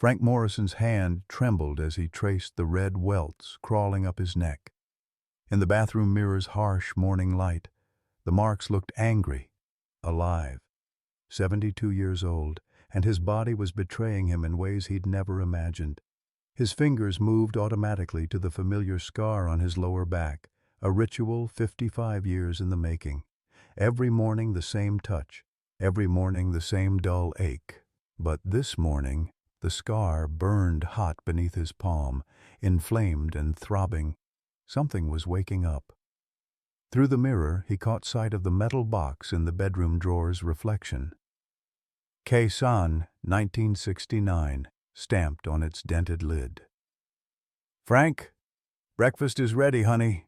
Frank Morrison's hand trembled as he traced the red welts crawling up his neck. In the bathroom mirror's harsh morning light, the marks looked angry, alive. 72 years old, and his body was betraying him in ways he'd never imagined. His fingers moved automatically to the familiar scar on his lower back, a ritual 55 years in the making. Every morning the same touch, every morning the same dull ache. But this morning, the scar burned hot beneath his palm, inflamed and throbbing. Something was waking up. Through the mirror, he caught sight of the metal box in the bedroom drawer's reflection. Khe-san, 1969, stamped on its dented lid. "Frank, breakfast is ready, honey."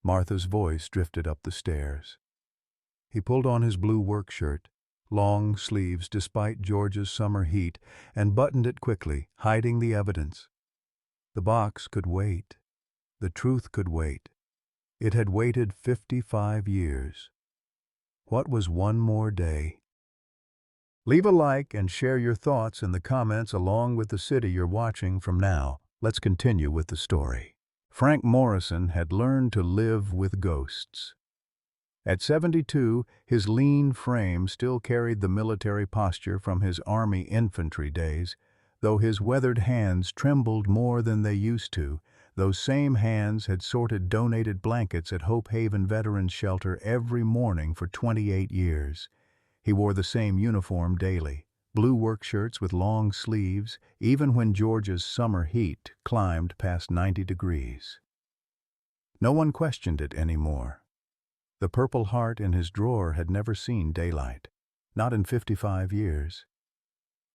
Martha's voice drifted up the stairs. He pulled on his blue work shirt, long sleeves despite George's summer heat, and buttoned it quickly, hiding the evidence. The box could wait. The truth could wait. It had waited 55 years. What was one more day? Leave a like and share your thoughts in the comments along with the city you're watching from now. Let's continue with the story. Frank Morrison had learned to live with ghosts. At 72, his lean frame still carried the military posture from his Army infantry days. Though his weathered hands trembled more than they used to, those same hands had sorted donated blankets at Hope Haven Veterans Shelter every morning for 28 years. He wore the same uniform daily, blue work shirts with long sleeves, even when George's summer heat climbed past 90 degrees. No one questioned it anymore. The Purple Heart in his drawer had never seen daylight, not in 55 years.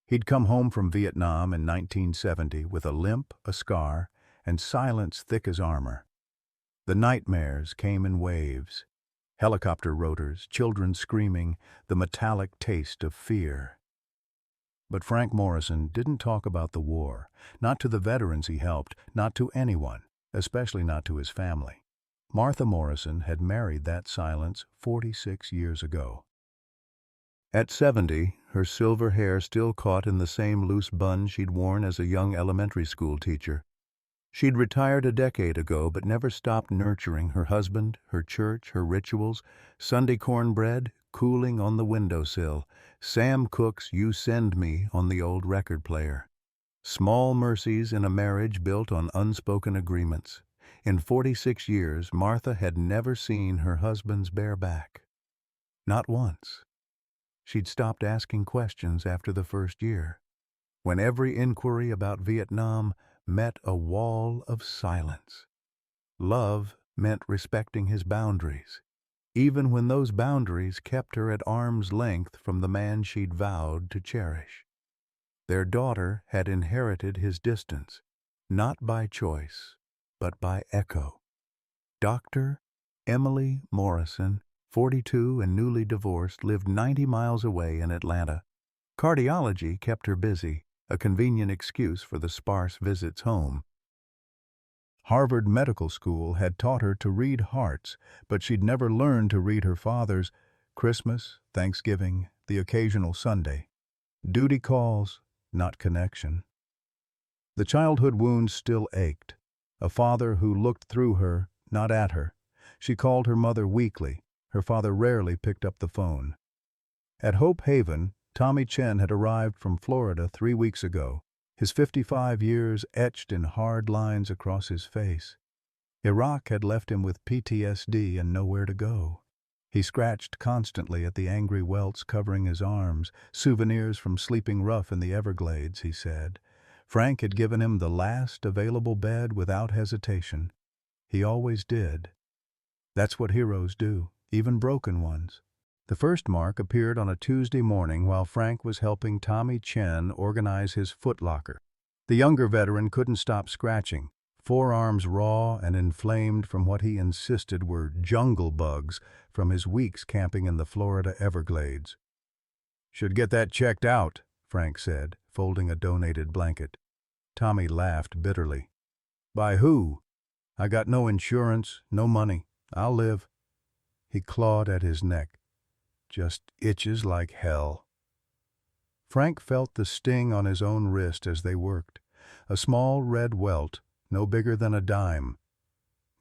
He'd come home from Vietnam in 1970 with a limp, a scar, and silence thick as armor. The nightmares came in waves. Helicopter rotors, children screaming, the metallic taste of fear. But Frank Morrison didn't talk about the war, not to the veterans he helped, not to anyone, especially not to his family. Martha Morrison had married that silence 46 years ago. At 70, her silver hair still caught in the same loose bun she'd worn as a young elementary school teacher. She'd retired a decade ago but never stopped nurturing her husband, her church, her rituals, Sunday cornbread cooling on the windowsill, Sam Cooke's You Send Me on the old record player. Small mercies in a marriage built on unspoken agreements. In 46 years, Martha had never seen her husband's bare back. Not once. She'd stopped asking questions after the first year, when every inquiry about Vietnam met a wall of silence. Love meant respecting his boundaries, even when those boundaries kept her at arm's length from the man she'd vowed to cherish. Their daughter had inherited his distance, not by choice, but by echo. Dr. Emily Morrison, 42 and newly divorced, lived 90 miles away in Atlanta. Cardiology kept her busy, a convenient excuse for the sparse visits home. Harvard Medical School had taught her to read hearts, but she'd never learned to read her father's. Christmas, Thanksgiving, the occasional Sunday. Duty calls, not connection. The childhood wounds still ached. A father who looked through her, not at her. She called her mother weekly. Her father rarely picked up the phone. At Hope Haven, Tommy Chen had arrived from Florida 3 weeks ago, his 55 years etched in hard lines across his face. Iraq had left him with PTSD and nowhere to go. He scratched constantly at the angry welts covering his arms, souvenirs from sleeping rough in the Everglades, he said. Frank had given him the last available bed without hesitation. He always did. That's what heroes do, even broken ones. The first mark appeared on a Tuesday morning while Frank was helping Tommy Chen organize his footlocker. The younger veteran couldn't stop scratching, forearms raw and inflamed from what he insisted were jungle bugs from his weeks camping in the Florida Everglades. "Should get that checked out," Frank said, folding a donated blanket. Tommy laughed bitterly. "By who? I got no insurance, no money. I'll live." He clawed at his neck. "Just itches like hell." Frank felt the sting on his own wrist as they worked. A small red welt, no bigger than a dime.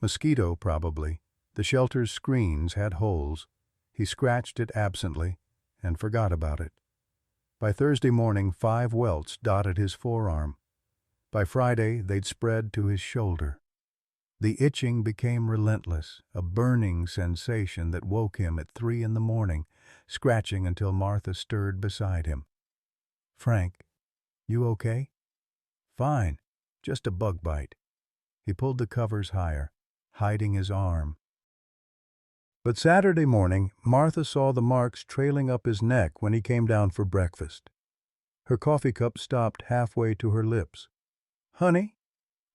Mosquito, probably. The shelter's screens had holes. He scratched it absently and forgot about it. By Thursday morning, 5 welts dotted his forearm. By Friday, they'd spread to his shoulder. The itching became relentless, a burning sensation that woke him at 3 in the morning, scratching until Martha stirred beside him. "Frank, you okay?" "Fine. Just a bug bite." He pulled the covers higher, hiding his arm. But Saturday morning, Martha saw the marks trailing up his neck when he came down for breakfast. Her coffee cup stopped halfway to her lips. "Honey,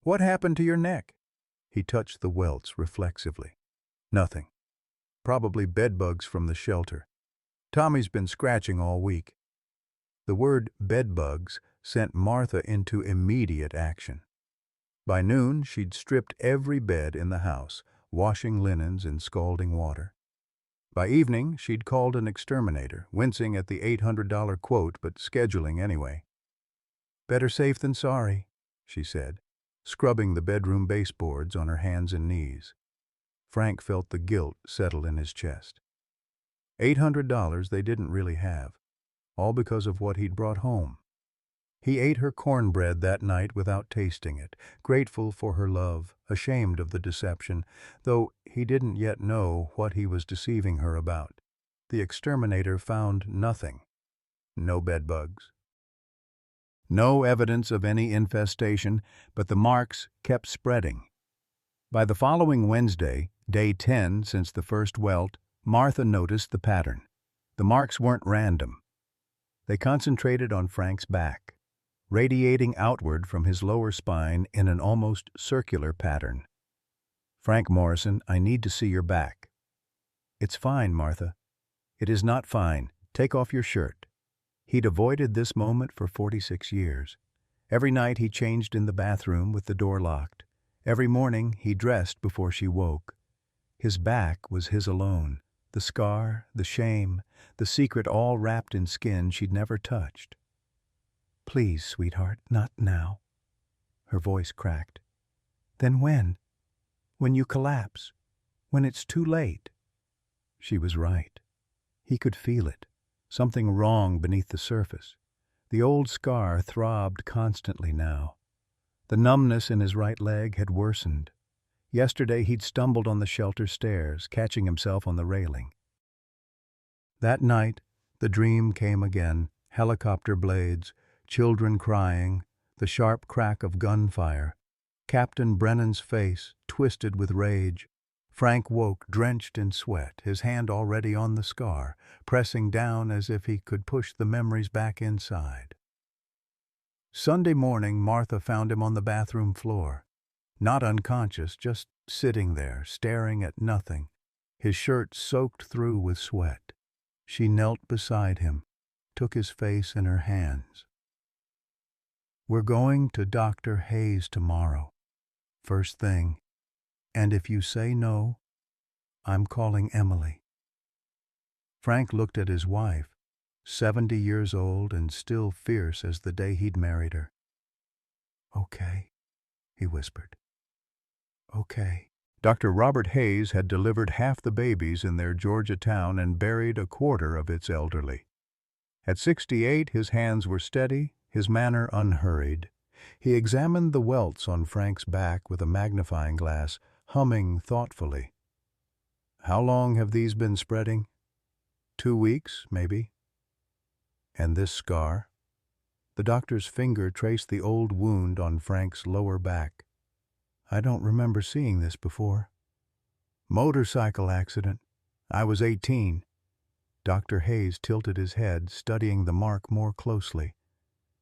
what happened to your neck?" He touched the welts reflexively. "Nothing. Probably bedbugs from the shelter. Tommy's been scratching all week." The word bedbugs sent Martha into immediate action. By noon, she'd stripped every bed in the house, washing linens in scalding water. By evening, she'd called an exterminator, wincing at the $800 quote but scheduling anyway. "Better safe than sorry," she said, scrubbing the bedroom baseboards on her hands and knees. Frank felt the guilt settle in his chest. $800 they didn't really have, all because of what he'd brought home. He ate her cornbread that night without tasting it, grateful for her love, ashamed of the deception, though he didn't yet know what he was deceiving her about. The exterminator found nothing. No bedbugs. No evidence of any infestation, but the marks kept spreading. By the following Wednesday, day 10 since the first welt, Martha noticed the pattern. The marks weren't random. They concentrated on Frank's back, radiating outward from his lower spine in an almost circular pattern. "Frank Morrison, I need to see your back." "It's fine, Martha." "It is not fine. Take off your shirt." He'd avoided this moment for 46 years. Every night he changed in the bathroom with the door locked. Every morning he dressed before she woke. His back was his alone, the scar, the shame, the secret all wrapped in skin she'd never touched. "Please, sweetheart, not now." Her voice cracked. "Then when? When you collapse? When it's too late?" She was right. He could feel it. Something wrong beneath the surface. The old scar throbbed constantly now. The numbness in his right leg had worsened. Yesterday he'd stumbled on the shelter stairs, catching himself on the railing. That night, the dream came again. Helicopter blades, children crying, the sharp crack of gunfire. Captain Brennan's face, twisted with rage. Frank woke, drenched in sweat, his hand already on the scar, pressing down as if he could push the memories back inside. Sunday morning, Martha found him on the bathroom floor. Not unconscious, just sitting there, staring at nothing, his shirt soaked through with sweat. She knelt beside him, took his face in her hands. "We're going to Dr. Hayes tomorrow, first thing. And if you say no, I'm calling Emily." Frank looked at his wife, 70 years old and still fierce as the day he'd married her. "Okay," he whispered. "Okay." Dr. Robert Hayes had delivered half the babies in their Georgia town and buried a quarter of its elderly. At 68, his hands were steady, his manner unhurried. He examined the welts on Frank's back with a magnifying glass, humming thoughtfully. "How long have these been spreading?" 2 weeks, maybe." "And this scar?" The doctor's finger traced the old wound on Frank's lower back. "I don't remember seeing this before." "Motorcycle accident. I was 18. Dr. Hayes tilted his head, studying the mark more closely.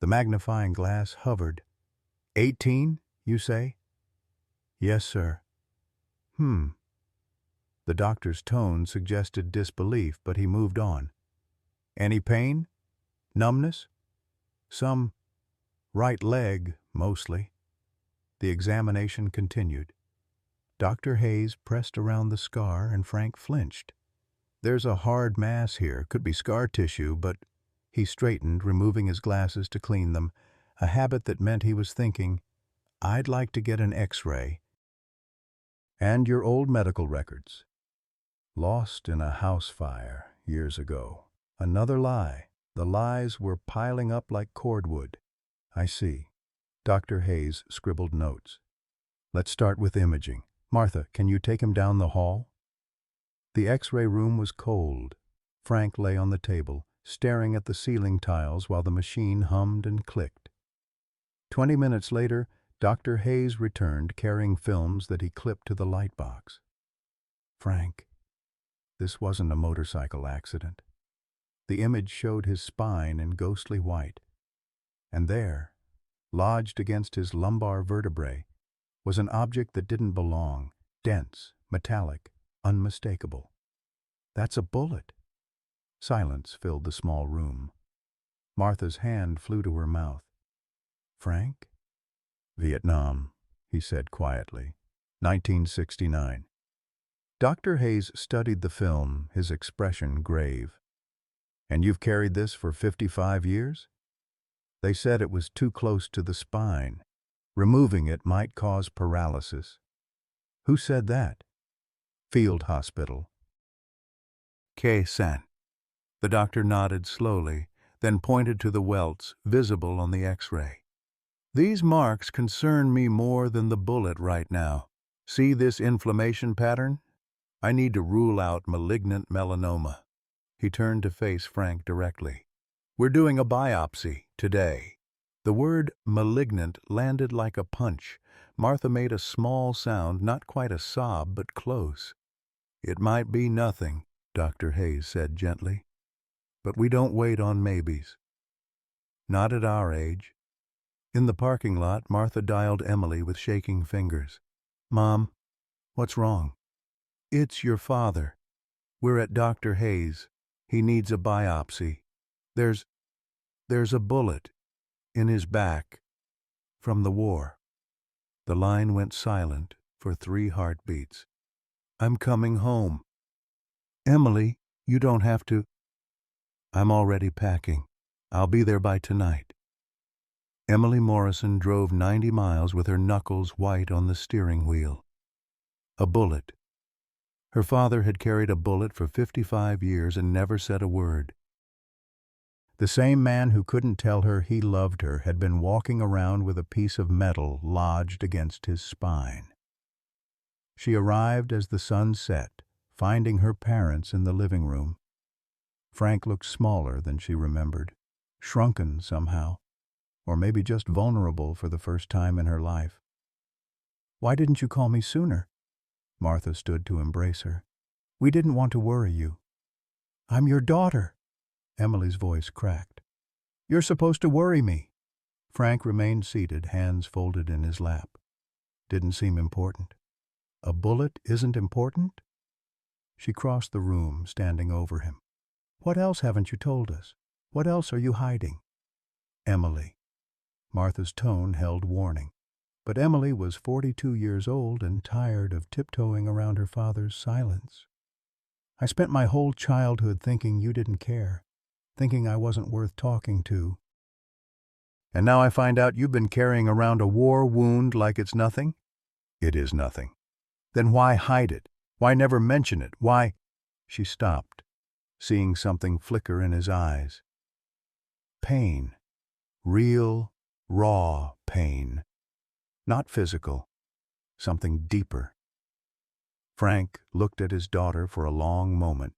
The magnifying glass hovered. 18, you say?" "Yes, sir." The doctor's tone suggested disbelief, but he moved on. "Any pain? Numbness?" "Some. Right leg, mostly." The examination continued. Dr. Hayes pressed around the scar and Frank flinched. "There's a hard mass here, could be scar tissue, but..." He straightened, removing his glasses to clean them, a habit that meant he was thinking, "I'd like to get an X-ray." "And your old medical records." "Lost in a house fire years ago." Another lie. The lies were piling up like cordwood. "I see." Dr. Hayes scribbled notes. "Let's start with imaging. Martha, can you take him down the hall?" The X-ray room was cold. Frank lay on the table, staring at the ceiling tiles while the machine hummed and clicked. 20 minutes later, Dr. Hayes returned carrying films that he clipped to the light box. "Frank, this wasn't a motorcycle accident." The image showed his spine in ghostly white. And there, lodged against his lumbar vertebrae, was an object that didn't belong, dense, metallic, unmistakable. "That's a bullet." Silence filled the small room. Martha's hand flew to her mouth. "Frank?" "Vietnam," he said quietly. 1969. Dr. Hayes studied the film, his expression grave. "And you've carried this for 55 years? They said it was too close to the spine. Removing it might cause paralysis." "Who said that?" "Field Hospital." "K-San." The doctor nodded slowly, then pointed to the welts visible on the X-ray. "These marks concern me more than the bullet right now. See this inflammation pattern? I need to rule out malignant melanoma." He turned to face Frank directly. "We're doing a biopsy today." The word malignant landed like a punch. Martha made a small sound, not quite a sob, but close. "It might be nothing," Dr. Hayes said gently. "But we don't wait on maybes. Not at our age." In the parking lot, Martha dialed Emily with shaking fingers. "Mom, what's wrong?" "It's your father. We're at Dr. Hayes. He needs a biopsy. There's a bullet in his back from the war." The line went silent for 3 heartbeats. "I'm coming home." "Emily, you don't have to." "I'm already packing. I'll be there by tonight." Emily Morrison drove 90 miles with her knuckles white on the steering wheel. A bullet. Her father had carried a bullet for 55 years and never said a word. The same man who couldn't tell her he loved her had been walking around with a piece of metal lodged against his spine. She arrived as the sun set, finding her parents in the living room. Frank looked smaller than she remembered, shrunken somehow, or maybe just vulnerable for the first time in her life. "Why didn't you call me sooner?" Martha stood to embrace her. "We didn't want to worry you." "I'm your daughter." Emily's voice cracked. "You're supposed to worry me." Frank remained seated, hands folded in his lap. Didn't seem important. "A bullet isn't important?" She crossed the room, standing over him. "What else haven't you told us? What else are you hiding?" "Emily." Martha's tone held warning. But Emily was 42 years old and tired of tiptoeing around her father's silence. "I spent my whole childhood thinking you didn't care, thinking I wasn't worth talking to." "And now I find out you've been carrying around a war wound like it's nothing?" "It is nothing." "Then why hide it? Why never mention it? Why—" She stopped, seeing something flicker in his eyes. Pain. Real, raw pain. Not physical. Something deeper. Frank looked at his daughter for a long moment.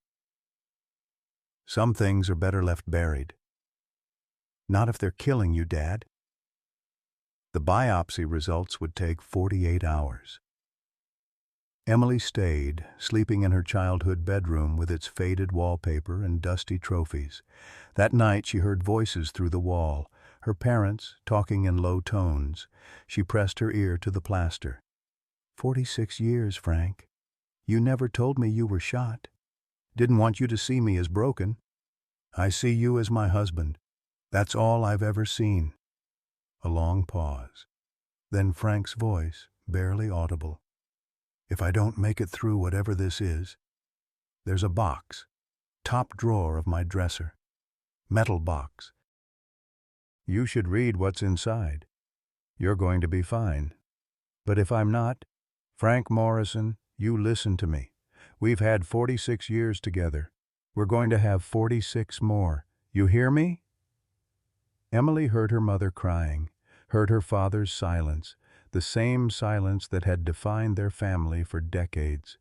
"Some things are better left buried." "Not if they're killing you, Dad." The biopsy results would take 48 hours. Emily stayed, sleeping in her childhood bedroom with its faded wallpaper and dusty trophies. That night she heard voices through the wall, her parents talking in low tones. She pressed her ear to the plaster. 46 years, Frank. You never told me you were shot. Didn't want you to see me as broken. I see you as my husband. That's all I've ever seen." A long pause. Then Frank's voice, barely audible. "If I don't make it through whatever this is, there's a box, top drawer of my dresser. metal box. You should read what's inside. You're going to be fine. But if I'm not, Frank Morrison, you listen to me. We've had 46 years together. We're going to have 46 more. You hear me? Emily heard her mother crying, heard her father's silence, the same silence that had defined their family for decades.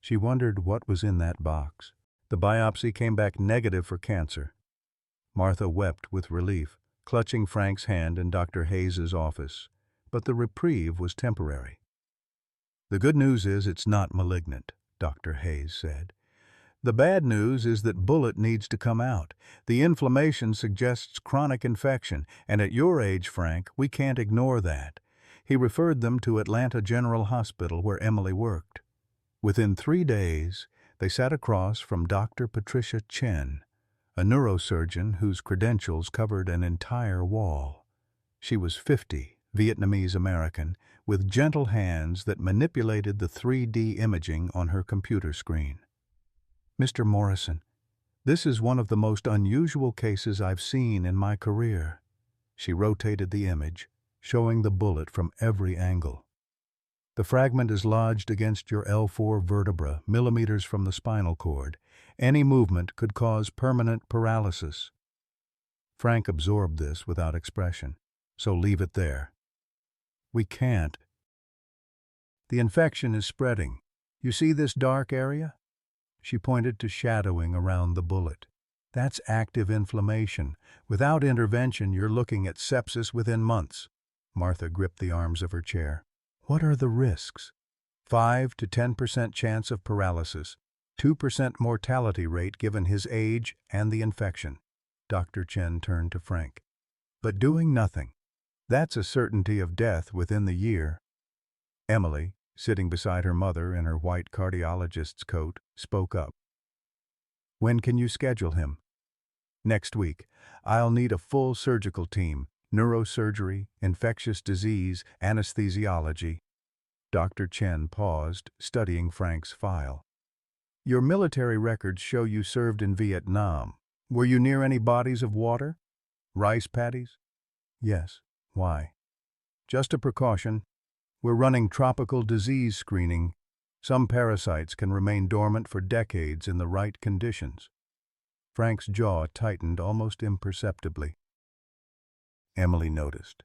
She wondered what was in that box. The biopsy came back negative for cancer. Martha wept with relief, clutching Frank's hand in Dr. Hayes's office. But the reprieve was temporary. The good news is it's not malignant, Dr. Hayes said. The bad news is that bullet needs to come out. The inflammation suggests chronic infection, and at your age, Frank, we can't ignore that. He referred them to Atlanta General Hospital where Emily worked. Within 3 days, they sat across from Dr. Patricia Chen, a neurosurgeon whose credentials covered an entire wall. She was 50, Vietnamese-American, with gentle hands that manipulated the 3D imaging on her computer screen. Mr. Morrison, this is one of the most unusual cases I've seen in my career. She rotated the image, showing the bullet from every angle. The fragment is lodged against your L4 vertebra, millimeters from the spinal cord. Any movement could cause permanent paralysis. Frank absorbed this without expression, so leave it there. We can't. The infection is spreading. You see this dark area? She pointed to shadowing around the bullet. That's active inflammation. Without intervention, you're looking at sepsis within months. Martha gripped the arms of her chair. What are the risks? 5 to 10% chance of paralysis, 2% mortality rate given his age and the infection. Dr. Chen turned to Frank. But doing nothing. That's a certainty of death within the year. Emily, sitting beside her mother in her white cardiologist's coat, spoke up. When can you schedule him? Next week. I'll need a full surgical team. Neurosurgery, infectious disease, anesthesiology. Dr. Chen paused, studying Frank's file. Your military records show you served in Vietnam. Were you near any bodies of water? Rice paddies? Yes. Why? Just a precaution. We're running tropical disease screening. Some parasites can remain dormant for decades in the right conditions. Frank's jaw tightened almost imperceptibly. Emily noticed.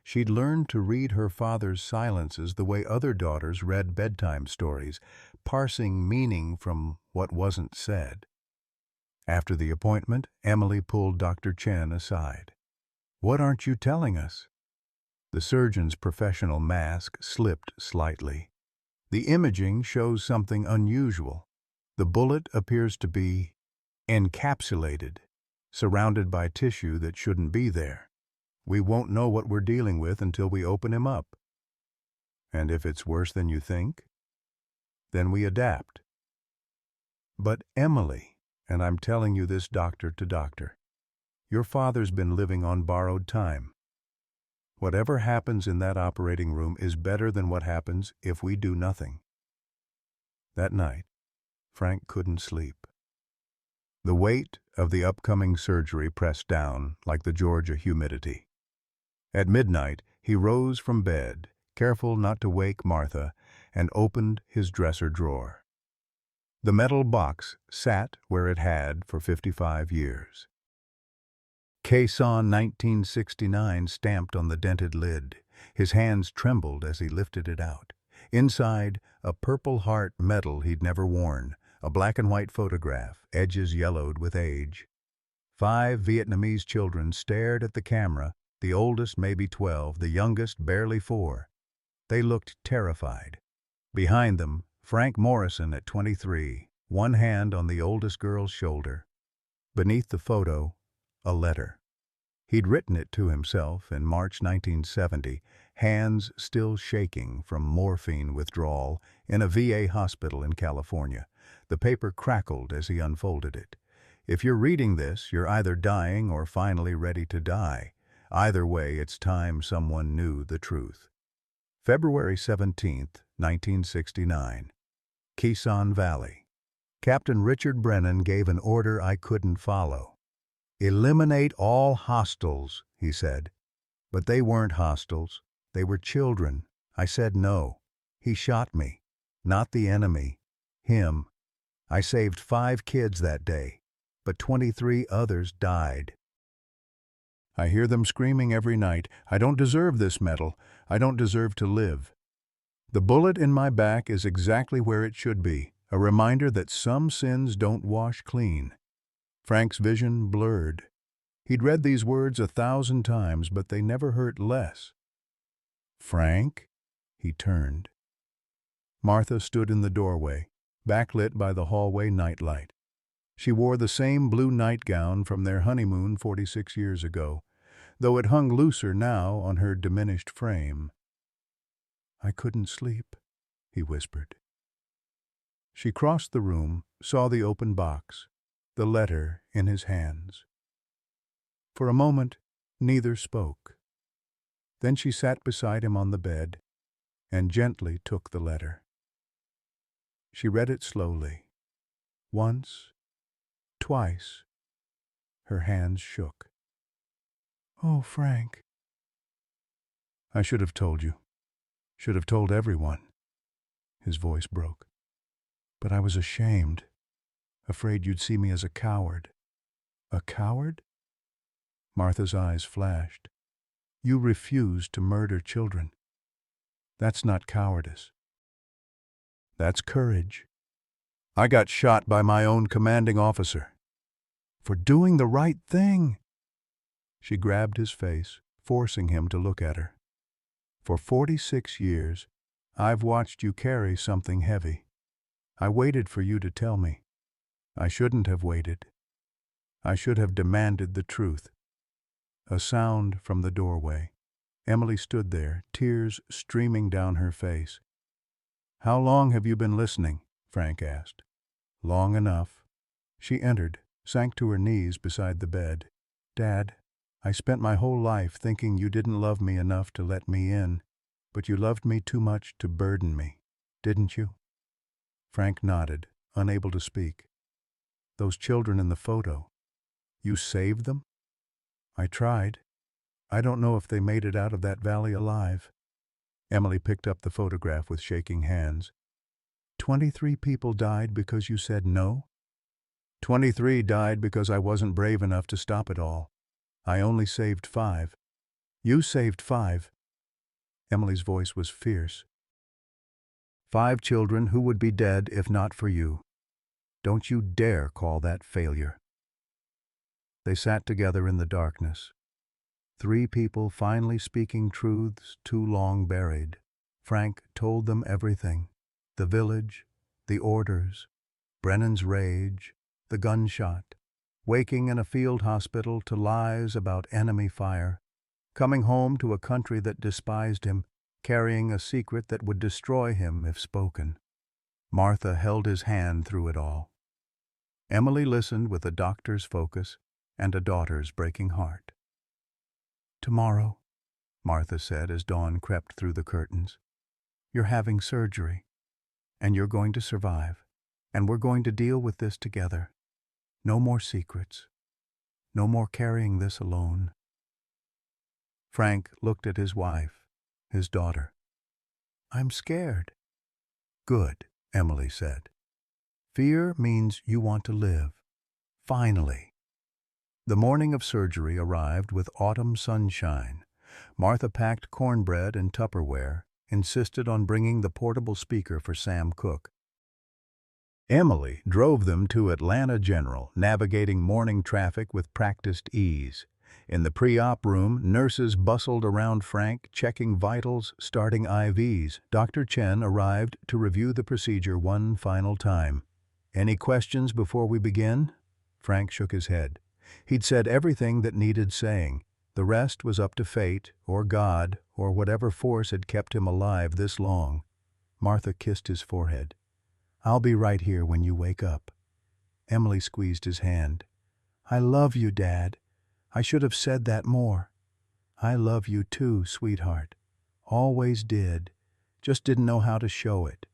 She'd learned to read her father's silences the way other daughters read bedtime stories, parsing meaning from what wasn't said. After the appointment, Emily pulled Dr. Chen aside. What aren't you telling us? The surgeon's professional mask slipped slightly. The imaging shows something unusual. The bullet appears to be encapsulated, surrounded by tissue that shouldn't be there. We won't know what we're dealing with until we open him up. And if it's worse than you think, then we adapt. But Emily, and I'm telling you this doctor to doctor, your father's been living on borrowed time. Whatever happens in that operating room is better than what happens if we do nothing. That night, Frank couldn't sleep. The weight of the upcoming surgery pressed down like the Georgia humidity. At midnight, he rose from bed, careful not to wake Martha, and opened his dresser drawer. The metal box sat where it had for 55 years. Quezon 1969 stamped on the dented lid. His hands trembled as he lifted it out. Inside, a Purple Heart medal he'd never worn, a black and white photograph, edges yellowed with age. 5 Vietnamese children stared at the camera, the oldest maybe 12, the youngest barely 4. They looked terrified. Behind them, Frank Morrison at 23, one hand on the oldest girl's shoulder. Beneath the photo, a letter. He'd written it to himself in March 1970, hands still shaking from morphine withdrawal in a VA hospital in California. The paper crackled as he unfolded it. If you're reading this, you're either dying or finally ready to die. Either way, it's time someone knew the truth. February 17, 1969. Quezon Valley. Captain Richard Brennan gave an order I couldn't follow. "Eliminate all hostiles," he said. But they weren't hostiles. They were children. I said no. He shot me. Not the enemy. Him. I saved 5 kids that day, but 23 others died. I hear them screaming every night, "I don't deserve this medal. I don't deserve to live." The bullet in my back is exactly where it should be, a reminder that some sins don't wash clean. Frank's vision blurred. He'd read these words 1,000 times, but they never hurt less. "Frank?" He turned. Martha stood in the doorway, backlit by the hallway nightlight. She wore the same blue nightgown from their honeymoon 46 years ago, though it hung looser now on her diminished frame. "I couldn't sleep," he whispered. She crossed the room, saw the open box, the letter in his hands. For a moment, neither spoke. Then she sat beside him on the bed and gently took the letter. She read it slowly. Once, twice. Her hands shook. "Oh, Frank." "I should have told you. Should have told everyone." His voice broke. "But I was ashamed. Afraid you'd see me as a coward." "A coward?" Martha's eyes flashed. "You refused to murder children. That's not cowardice. That's courage. I got shot by my own commanding officer. For doing the right thing." She grabbed his face, forcing him to look at her. "For 46 years, I've watched you carry something heavy. I waited for you to tell me. I shouldn't have waited. I should have demanded the truth." A sound from the doorway. Emily stood there, tears streaming down her face. "How long have you been listening?" Frank asked. "Long enough." She entered, sank to her knees beside the bed. "Dad, I spent my whole life thinking you didn't love me enough to let me in, but you loved me too much to burden me, didn't you?" Frank nodded, unable to speak. "Those children in the photo, you saved them?" "I tried. I don't know if they made it out of that valley alive." Emily picked up the photograph with shaking hands. 23 people died because you said no?" 23 died because I wasn't brave enough to stop it all. I only saved 5. You saved 5. Emily's voice was fierce. 5 children who would be dead if not for you. Don't you dare call that failure. They sat together in the darkness. 3 people finally speaking truths too long buried. Frank told them everything. The village, the orders, Brennan's rage, the gunshot, waking in a field hospital to lies about enemy fire, coming home to a country that despised him, carrying a secret that would destroy him if spoken. Martha held his hand through it all. Emily listened with a doctor's focus and a daughter's breaking heart. "Tomorrow," Martha said as dawn crept through the curtains, "you're having surgery, and you're going to survive, and we're going to deal with this together. No more secrets. No more carrying this alone." Frank looked at his wife, his daughter. "I'm scared." "Good," Emily said. "Fear means you want to live. Finally." The morning of surgery arrived with autumn sunshine. Martha packed cornbread and Tupperware, insisted on bringing the portable speaker for Sam Cooke. Emily drove them to Atlanta General, navigating morning traffic with practiced ease. In the pre-op room, nurses bustled around Frank, checking vitals, starting IVs. Dr. Chen arrived to review the procedure one final time. "Any questions before we begin?" Frank shook his head. He'd said everything that needed saying. The rest was up to fate, or God, or whatever force had kept him alive this long. Martha kissed his forehead. "I'll be right here when you wake up." Emily squeezed his hand. "I love you, Dad. I should have said that more." "I love you too, sweetheart. Always did. Just didn't know how to show it."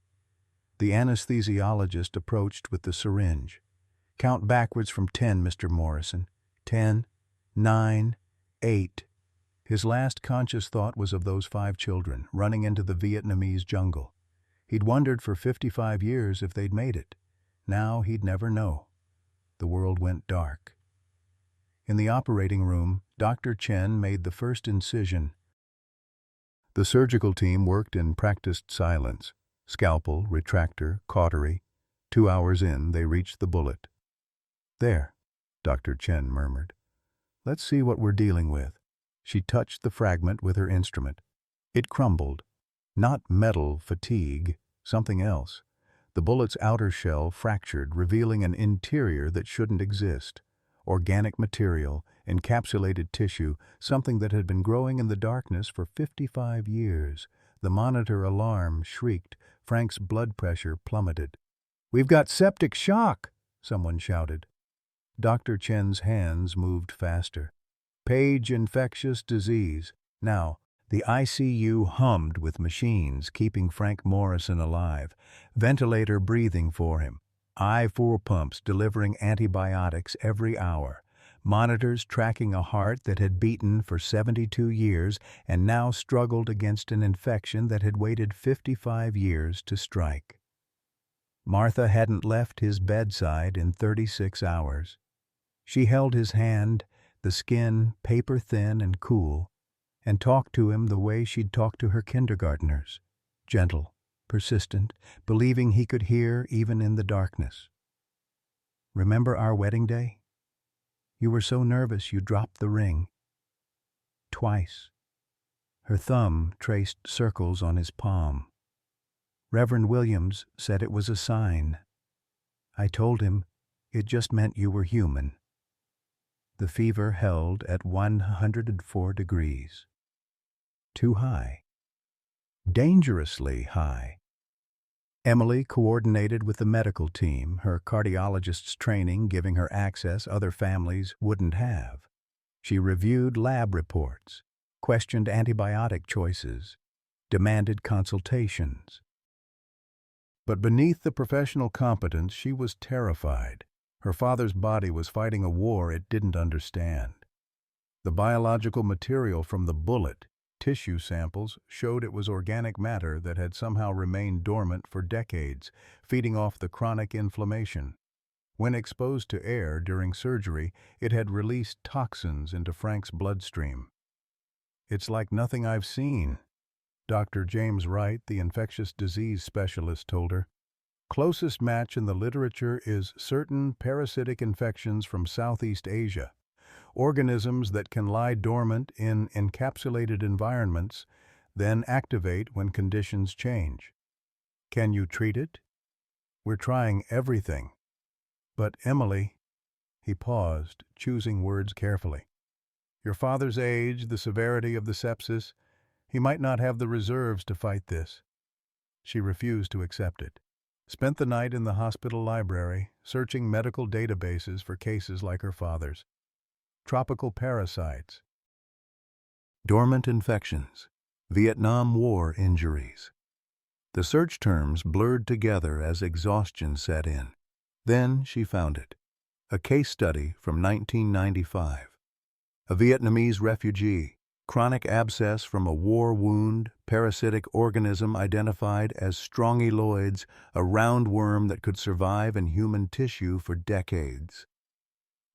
The anesthesiologist approached with the syringe. "Count backwards from 10, Mr. Morrison. 10, 9, 8. His last conscious thought was of those 5 children running into the Vietnamese jungle. He'd wondered for 55 years if they'd made it. Now he'd never know. The world went dark. In the operating room, Dr. Chen made the first incision. The surgical team worked in practiced silence. Scalpel, retractor, cautery. 2 hours in, they reached the bullet. "There," Dr. Chen murmured. "Let's see what we're dealing with." She touched the fragment with her instrument. It crumbled. Not metal fatigue, something else. The bullet's outer shell fractured, revealing an interior that shouldn't exist. Organic material, encapsulated tissue, something that had been growing in the darkness for 55 years. The monitor alarm shrieked. Frank's blood pressure plummeted. "We've got septic shock," someone shouted. Dr. Chen's hands moved faster. "Page infectious disease." Now, the ICU hummed with machines, keeping Frank Morrison alive. Ventilator breathing for him. I-4 pumps delivering antibiotics every hour. Monitors tracking a heart that had beaten for 72 years and now struggled against an infection that had waited 55 years to strike. Martha hadn't left his bedside in 36 hours. She held his hand, the skin paper-thin and cool, and talked to him the way she'd talked to her kindergartners, gentle, persistent, believing he could hear even in the darkness. "Remember our wedding day? You were so nervous you dropped the ring." Twice. Her thumb traced circles on his palm. "Reverend Williams said it was a sign. I told him it just meant you were human." The fever held at 104 degrees. Too high. Dangerously high. Emily coordinated with the medical team, her cardiologist's training giving her access other families wouldn't have. She reviewed lab reports, questioned antibiotic choices, demanded consultations. But beneath the professional competence, she was terrified. Her father's body was fighting a war it didn't understand. The biological material from the bullet, tissue samples, showed it was organic matter that had somehow remained dormant for decades, feeding off the chronic inflammation. When exposed to air during surgery, it had released toxins into Frank's bloodstream. "It's like nothing I've seen," Dr. James Wright, the infectious disease specialist, told her. "Closest match in the literature is certain parasitic infections from Southeast Asia. Organisms that can lie dormant in encapsulated environments, then activate when conditions change. Can you treat it? We're trying everything. But Emily," he paused, choosing words carefully. "Your father's age, the severity of the sepsis, he might not have the reserves to fight this." She refused to accept it. Spent the night in the hospital library, searching medical databases for cases like her father's. Tropical parasites, dormant infections, Vietnam War injuries. The search terms blurred together as exhaustion set in. Then she found it. A case study from 1995. A Vietnamese refugee, chronic abscess from a war wound, parasitic organism identified as strongyloids, a roundworm that could survive in human tissue for decades.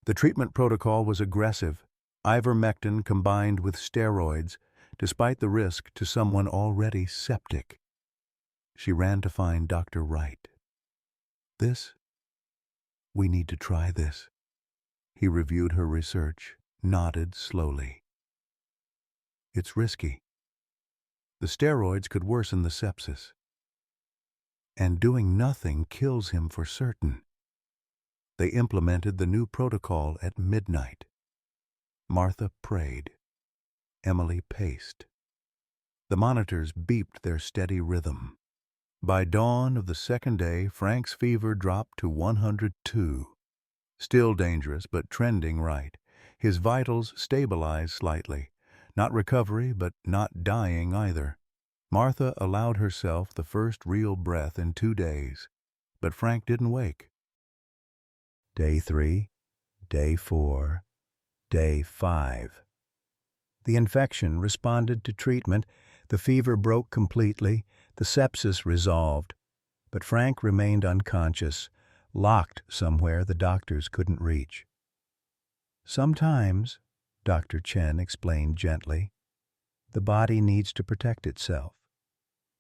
The treatment protocol was aggressive, ivermectin combined with steroids, despite the risk to someone already septic. She ran to find Dr. Wright. "We need to try this." He reviewed her research, nodded slowly. "It's risky. The steroids could worsen the sepsis. And doing nothing kills him for certain." They implemented the new protocol at midnight. Martha prayed. Emily paced. The monitors beeped their steady rhythm. By dawn of the second day, Frank's fever dropped to 102. Still dangerous, but trending right. His vitals stabilized slightly. Not recovery, but not dying either. Martha allowed herself the first real breath in 2 days, but Frank didn't wake. Day 3, day 4, Day 5. The infection responded to treatment, the fever broke completely, the sepsis resolved, but Frank remained unconscious, locked somewhere the doctors couldn't reach. Sometimes, Dr. Chen explained gently, the body needs to protect itself.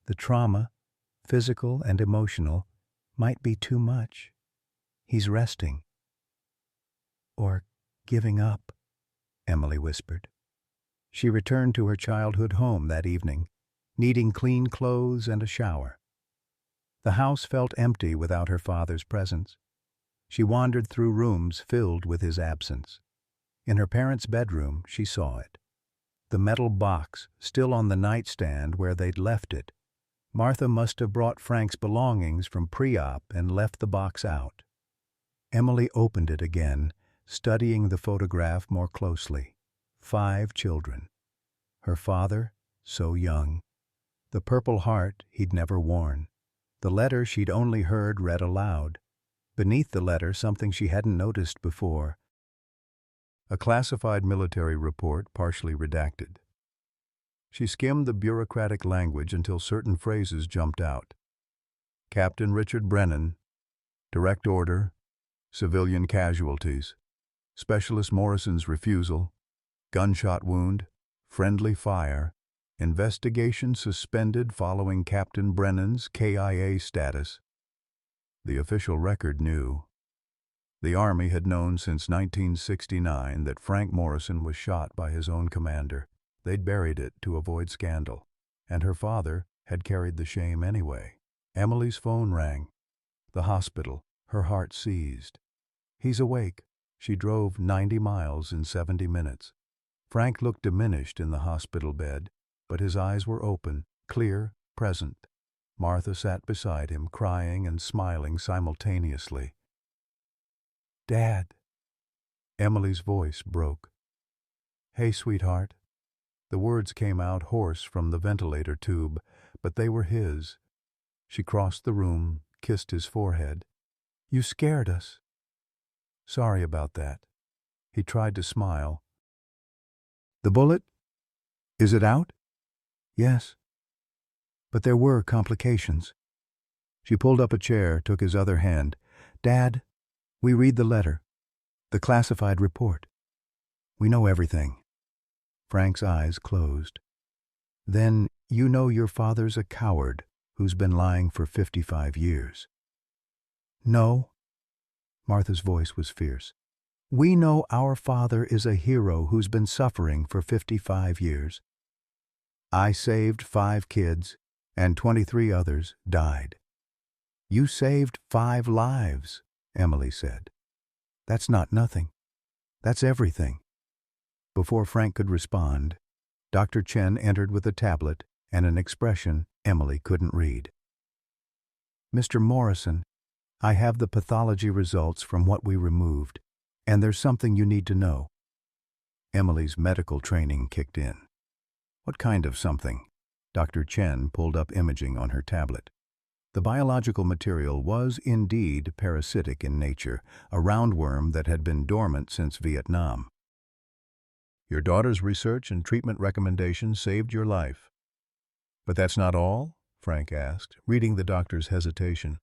The trauma, physical and emotional, might be too much. He's resting. Or giving up, Emily whispered. She returned to her childhood home that evening, needing clean clothes and a shower. The house felt empty without her father's presence. She wandered through rooms filled with his absence. In her parents' bedroom, she saw it. The metal box, still on the nightstand where they'd left it. Martha must have brought Frank's belongings from pre-op and left the box out. Emily opened it again, studying the photograph more closely. 5 children. Her father, so young. The Purple Heart he'd never worn. The letter she'd only heard read aloud. Beneath the letter, something she hadn't noticed before. A classified military report, partially redacted. She skimmed the bureaucratic language until certain phrases jumped out. Captain Richard Brennan, direct order, civilian casualties, Specialist Morrison's refusal, gunshot wound, friendly fire, investigation suspended following Captain Brennan's KIA status. The official record knew. The Army had known since 1969 that Frank Morrison was shot by his own commander. They'd buried it to avoid scandal, and her father had carried the shame anyway. Emily's phone rang. The hospital, her heart seized. He's awake. She drove 90 miles in 70 minutes. Frank looked diminished in the hospital bed, but his eyes were open, clear, present. Martha sat beside him, crying and smiling simultaneously. "Dad." Emily's voice broke. "Hey, sweetheart." The words came out hoarse from the ventilator tube, but they were his. She crossed the room, kissed his forehead. "You scared us." "Sorry about that." He tried to smile. "The bullet? Is it out?" "Yes." "But there were complications." She pulled up a chair, took his other hand. "Dad, we read the letter. The classified report. We know everything." Frank's eyes closed. "Then you know your father's a coward who's been lying for 55 years. "No." Martha's voice was fierce. "We know our father is a hero who's been suffering for 55 years. I saved 5 kids, and 23 others died." "You saved 5 lives," Emily said. "That's not nothing. That's everything." Before Frank could respond, Dr. Chen entered with a tablet and an expression Emily couldn't read. "Mr. Morrison, I have the pathology results from what we removed, and there's something you need to know." Emily's medical training kicked in. "What kind of something?" Dr. Chen pulled up imaging on her tablet. The biological material was indeed parasitic in nature, a roundworm that had been dormant since Vietnam. "Your daughter's research and treatment recommendations saved your life." "But that's not all?" Frank asked, reading the doctor's hesitation.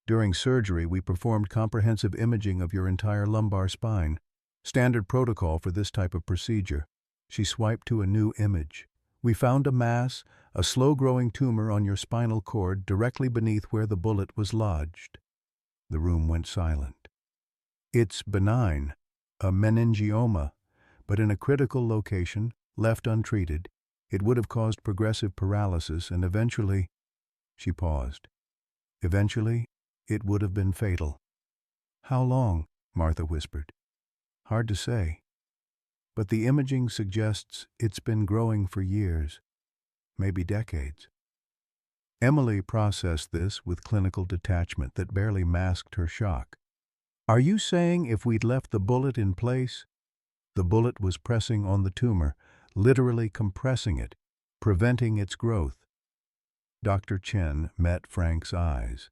"During surgery, we performed comprehensive imaging of your entire lumbar spine. Standard protocol for this type of procedure." She swiped to a new image. "We found a mass, a slow-growing tumor on your spinal cord directly beneath where the bullet was lodged." The room went silent. "It's benign, a meningioma, but in a critical location, left untreated, it would have caused progressive paralysis and eventually—" She paused. "Eventually, it would have been fatal." "How long?" Martha whispered. "Hard to say. But the imaging suggests it's been growing for years, maybe decades." Emily processed this with clinical detachment that barely masked her shock. "Are you saying if we'd left the bullet in place?" The bullet was pressing on the tumor, literally compressing it, preventing its growth. Dr. Chen met Frank's eyes.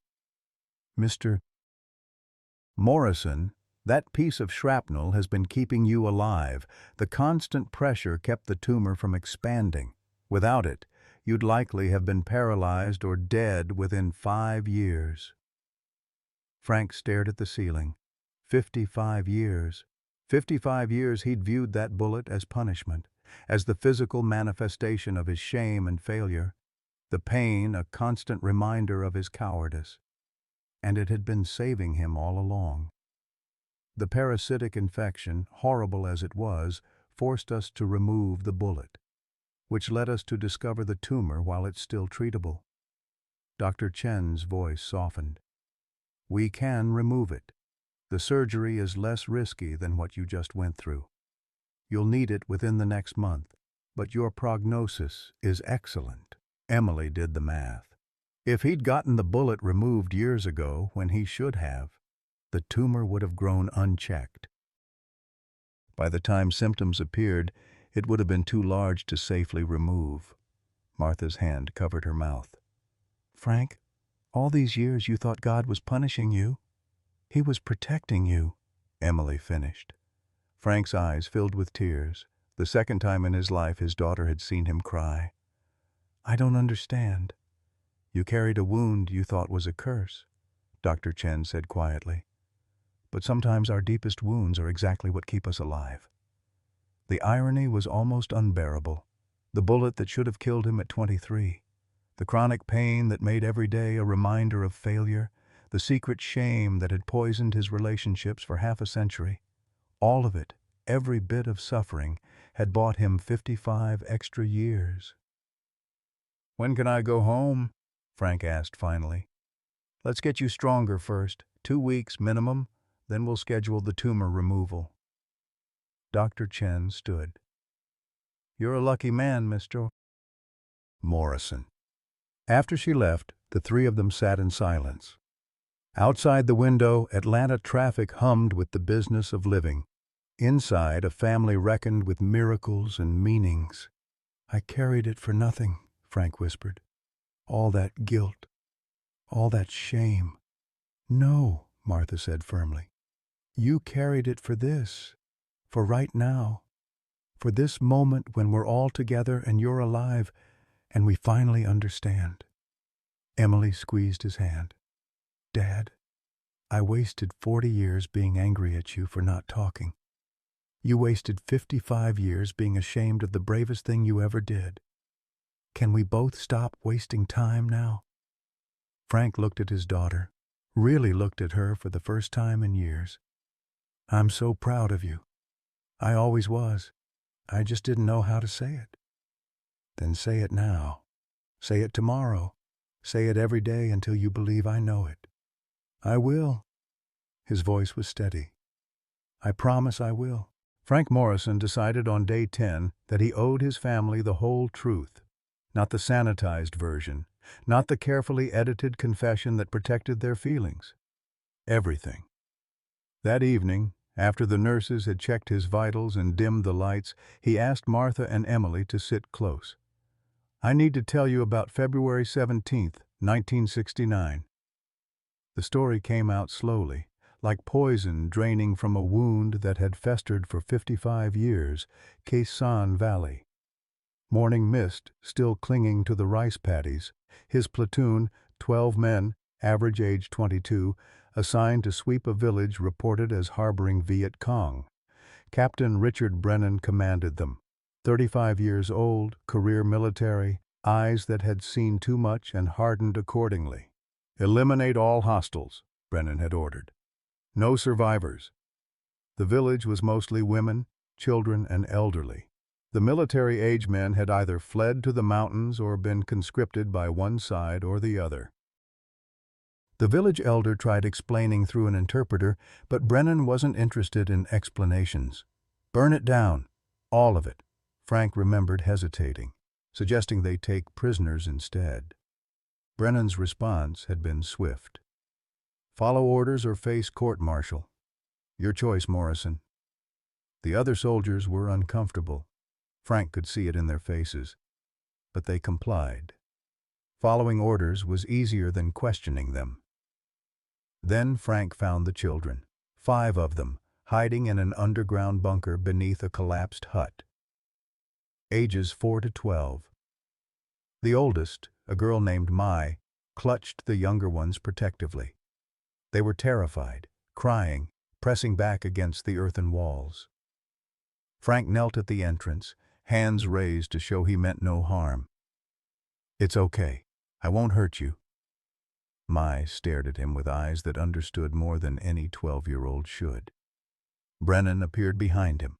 "Mr. Morrison, That piece of shrapnel has been keeping you alive. The constant pressure kept the tumor from expanding. Without it, you'd likely have been paralyzed or dead within 5 years. Frank stared at the ceiling. 55 years. 55 years he'd viewed that bullet as punishment, as the physical manifestation of his shame and failure, the pain a constant reminder of his cowardice. And it had been saving him all along. The parasitic infection, horrible as it was, forced us to remove the bullet, which led us to discover the tumor while it's still treatable. Dr. Chen's voice softened. We can remove it. The surgery is less risky than what you just went through. You'll need it within the next month, but your prognosis is excellent. Emily did the math. If he'd gotten the bullet removed years ago, when he should have, the tumor would have grown unchecked. By the time symptoms appeared, it would have been too large to safely remove. Martha's hand covered her mouth. Frank, all these years you thought God was punishing you. He was protecting you, Emily finished. Frank's eyes filled with tears. The second time in his life his daughter had seen him cry. I don't understand. You carried a wound you thought was a curse, Dr. Chen said quietly. But sometimes our deepest wounds are exactly what keep us alive. The irony was almost unbearable. The bullet that should have killed him at 23. The chronic pain that made every day a reminder of failure. The secret shame that had poisoned his relationships for half a century. All of it, every bit of suffering, had bought him 55 extra years. When can I go home? Frank asked finally. Let's get you stronger first. 2 weeks minimum. Then we'll schedule the tumor removal. Dr. Chen stood. You're a lucky man, Mr. Morrison. After she left, the three of them sat in silence. Outside the window, Atlanta traffic hummed with the business of living. Inside, a family reckoned with miracles and meanings. I carried it for nothing, Frank whispered. All that guilt, all that shame. No, Martha said firmly. You carried it for this, for right now, for this moment when we're all together and you're alive and we finally understand. Emily squeezed his hand. Dad, I wasted 40 years being angry at you for not talking. You wasted 55 years being ashamed of the bravest thing you ever did. Can we both stop wasting time now? Frank looked at his daughter, really looked at her for the first time in years. I'm so proud of you. I always was. I just didn't know how to say it. Then say it now. Say it tomorrow. Say it every day until you believe I know it. I will. His voice was steady. I promise I will. Frank Morrison decided on day 10 that he owed his family the whole truth, not the sanitized version, not the carefully edited confession that protected their feelings. Everything. That evening, after the nurses had checked his vitals and dimmed the lights, he asked Martha and Emily to sit close. I need to tell you about February 17th, 1969. The story came out slowly, like poison draining from a wound that had festered for 55 years, Quezon Valley. Morning mist still clinging to the rice paddies. His platoon, 12 men, average age 22, assigned to sweep a village reported as harboring Viet Cong. Captain Richard Brennan commanded them. 35 years old, career military, eyes that had seen too much and hardened accordingly. Eliminate all hostiles, Brennan had ordered. No survivors. The village was mostly women, children, and elderly. The military-age men had either fled to the mountains or been conscripted by one side or the other. The village elder tried explaining through an interpreter, but Brennan wasn't interested in explanations. Burn it down, all of it, Frank remembered hesitating, suggesting they take prisoners instead. Brennan's response had been swift. Follow orders or face court-martial. Your choice, Morrison. The other soldiers were uncomfortable. Frank could see it in their faces. But they complied. Following orders was easier than questioning them. Then Frank found the children. 5 of them, hiding in an underground bunker beneath a collapsed hut. Ages 4 to 12. The oldest, a girl named Mai, clutched the younger ones protectively. They were terrified, crying, pressing back against the earthen walls. Frank knelt at the entrance, hands raised to show he meant no harm. "It's okay. I won't hurt you." Mai stared at him with eyes that understood more than any 12-year-old should. Brennan appeared behind him.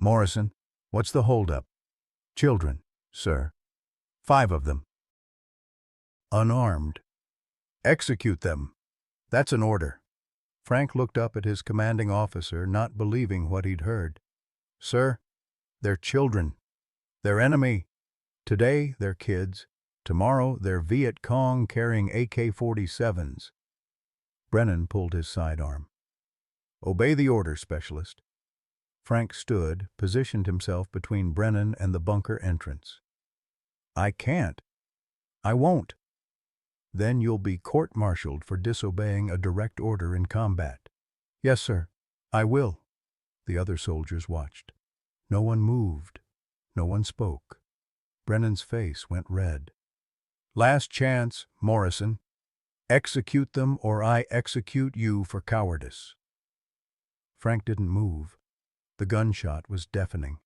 "Morrison, what's the holdup?" "Children, sir. 5 of them. Unarmed. Execute them. That's an order." Frank looked up at his commanding officer, not believing what he'd heard. "Sir, they're children. They're enemy. Today, they're kids. Tomorrow, they're Viet Cong carrying AK-47s. Brennan pulled his sidearm. "Obey the order, Specialist." Frank stood, positioned himself between Brennan and the bunker entrance. "I can't. I won't." "Then you'll be court-martialed for disobeying a direct order in combat." "Yes, sir. I will." The other soldiers watched. No one moved. No one spoke. Brennan's face went red. "Last chance, Morrison. Execute them or I execute you for cowardice." Frank didn't move. The gunshot was deafening.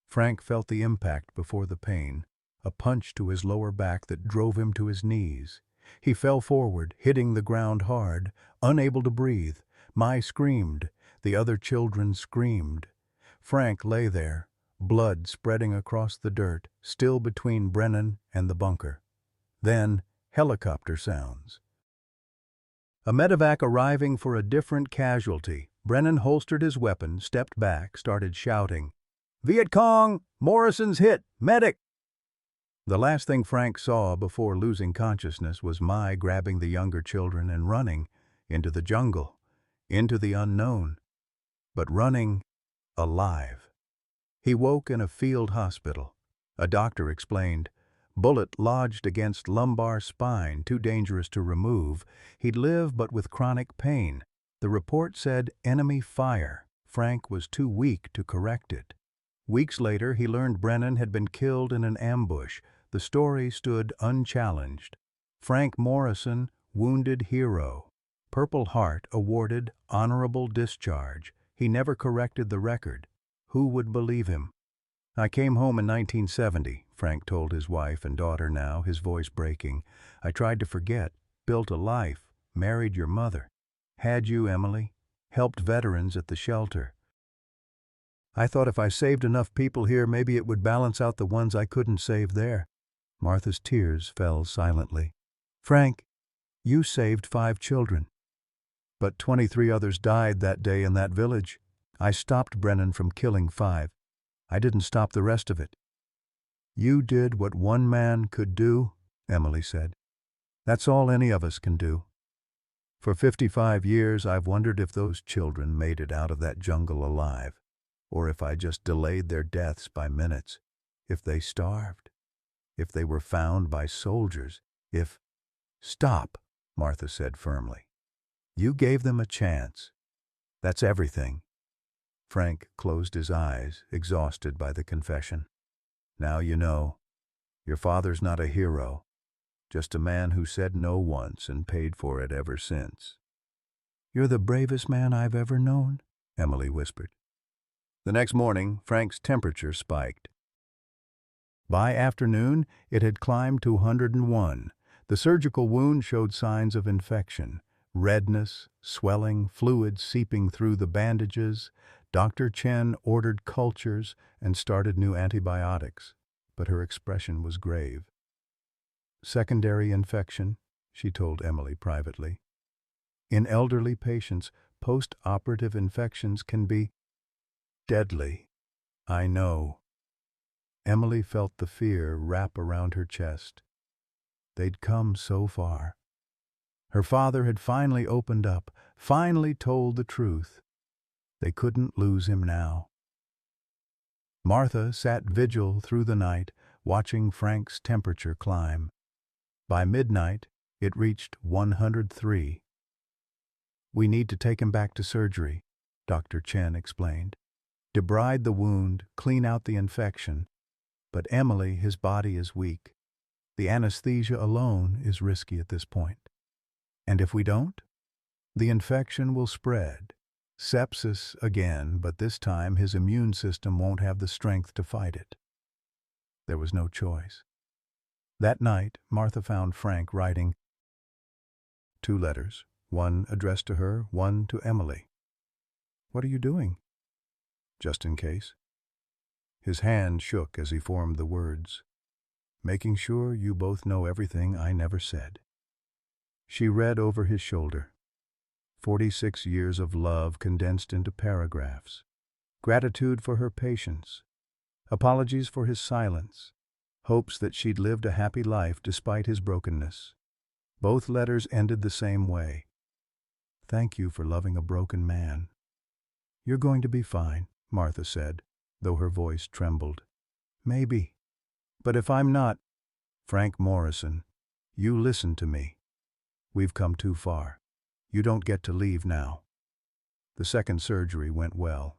Frank felt the impact before the pain, a punch to his lower back that drove him to his knees. He fell forward, hitting the ground hard, unable to breathe. Mai screamed. The other children screamed. Frank lay there, blood spreading across the dirt, still between Brennan and the bunker. Then, helicopter sounds. A medevac arriving for a different casualty. Brennan holstered his weapon, stepped back, started shouting, "Viet Cong! Morrison's hit! Medic!" The last thing Frank saw before losing consciousness was Mai grabbing the younger children and running into the jungle, into the unknown, but running alive. He woke in a field hospital. A doctor explained, "Bullet lodged against lumbar spine, too dangerous to remove. He'd live but with chronic pain." The report said enemy fire. Frank was too weak to correct it. Weeks later, he learned Brennan had been killed in an ambush. The story stood unchallenged. Frank Morrison, wounded hero. Purple Heart awarded honorable discharge. He never corrected the record. Who would believe him? "I came home in 1970, Frank told his wife and daughter now, his voice breaking. "I tried to forget, built a life, married your mother. Had you, Emily. Helped veterans at the shelter. I thought if I saved enough people here, maybe it would balance out the ones I couldn't save there." Martha's tears fell silently. "Frank, you saved 5 children. But 23 others died that day in that village. I stopped Brennan from killing 5. I didn't stop the rest of it." "You did what one man could do," Emily said. "That's all any of us can do. For 55 years, I've wondered if those children made it out of that jungle alive, or if I just delayed their deaths by minutes, if they starved, if they were found by soldiers, if—" "Stop," Martha said firmly. "You gave them a chance. That's everything." Frank closed his eyes, exhausted by the confession. "Now you know. Your father's not a hero, just a man who said no once and paid for it ever since." "You're the bravest man I've ever known," Emily whispered. The next morning, Frank's temperature spiked. By afternoon, it had climbed to 101. The surgical wound showed signs of infection. Redness, swelling, fluid seeping through the bandages. Dr. Chen ordered cultures and started new antibiotics, but her expression was grave. "Secondary infection," she told Emily privately. "In elderly patients, post-operative infections can be deadly." "I know." Emily felt the fear wrap around her chest. They'd come so far. Her father had finally opened up, finally told the truth. They couldn't lose him now. Martha sat vigil through the night, watching Frank's temperature climb. By midnight, it reached 103. We need to take him back to surgery, Dr. Chen explained. Debride the wound, clean out the infection. But Emily, his body is weak. The anesthesia alone is risky at this point. And if we don't, the infection will spread. Sepsis again, but this time his immune system won't have the strength to fight it. There was no choice. That night, Martha found Frank writing 2 letters, one addressed to her, one to Emily. "What are you doing?" "Just in case." His hand shook as he formed the words, "Making sure you both know everything I never said." She read over his shoulder. 46 years of love condensed into paragraphs. Gratitude for her patience. Apologies for his silence. Hopes that she'd lived a happy life despite his brokenness. Both letters ended the same way. "Thank you for loving a broken man." "You're going to be fine," Martha said, though her voice trembled. "Maybe. But if I'm not, Frank Morrison, you listen to me. We've come too far. You don't get to leave now." The second surgery went well.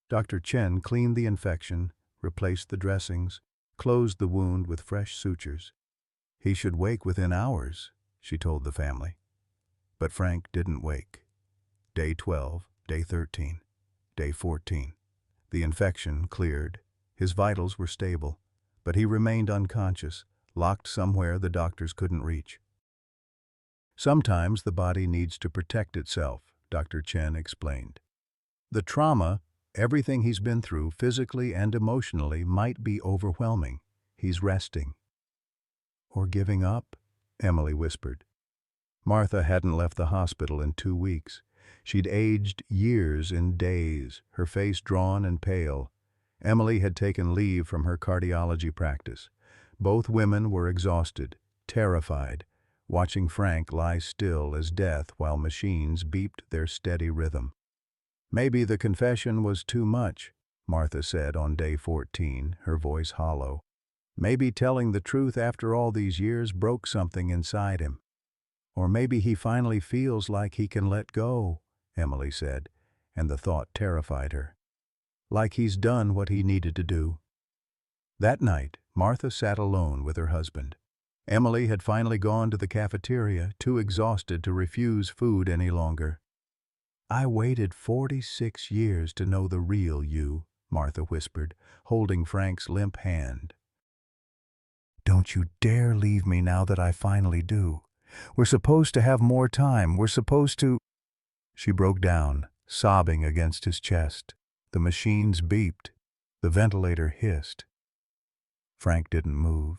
Dr. Chen cleaned the infection, replaced the dressings, closed the wound with fresh sutures. He should wake within hours, she told the family. But Frank didn't wake. Day 12, day 13, day 14. The infection cleared. His vitals were stable, but he remained unconscious, locked somewhere the doctors couldn't reach. "Sometimes the body needs to protect itself," Dr. Chen explained. "The trauma, everything he's been through physically and emotionally, might be overwhelming. He's resting." "Or giving up?" Emily whispered. Martha hadn't left the hospital in 2 weeks. She'd aged years in days, her face drawn and pale. Emily had taken leave from her cardiology practice. Both women were exhausted, terrified, watching Frank lie still as death while machines beeped their steady rhythm. "Maybe the confession was too much," Martha said on day 14, her voice hollow. "Maybe telling the truth after all these years broke something inside him. Or maybe he finally feels like he can let go," Emily said, and the thought terrified her. "Like he's done what he needed to do." That night, Martha sat alone with her husband. Emily had finally gone to the cafeteria, too exhausted to refuse food any longer. "I waited 46 years to know the real you," Martha whispered, holding Frank's limp hand. "Don't you dare leave me now that I finally do. We're supposed to have more time. We're supposed to—" She broke down, sobbing against his chest. The machines beeped. The ventilator hissed. Frank didn't move.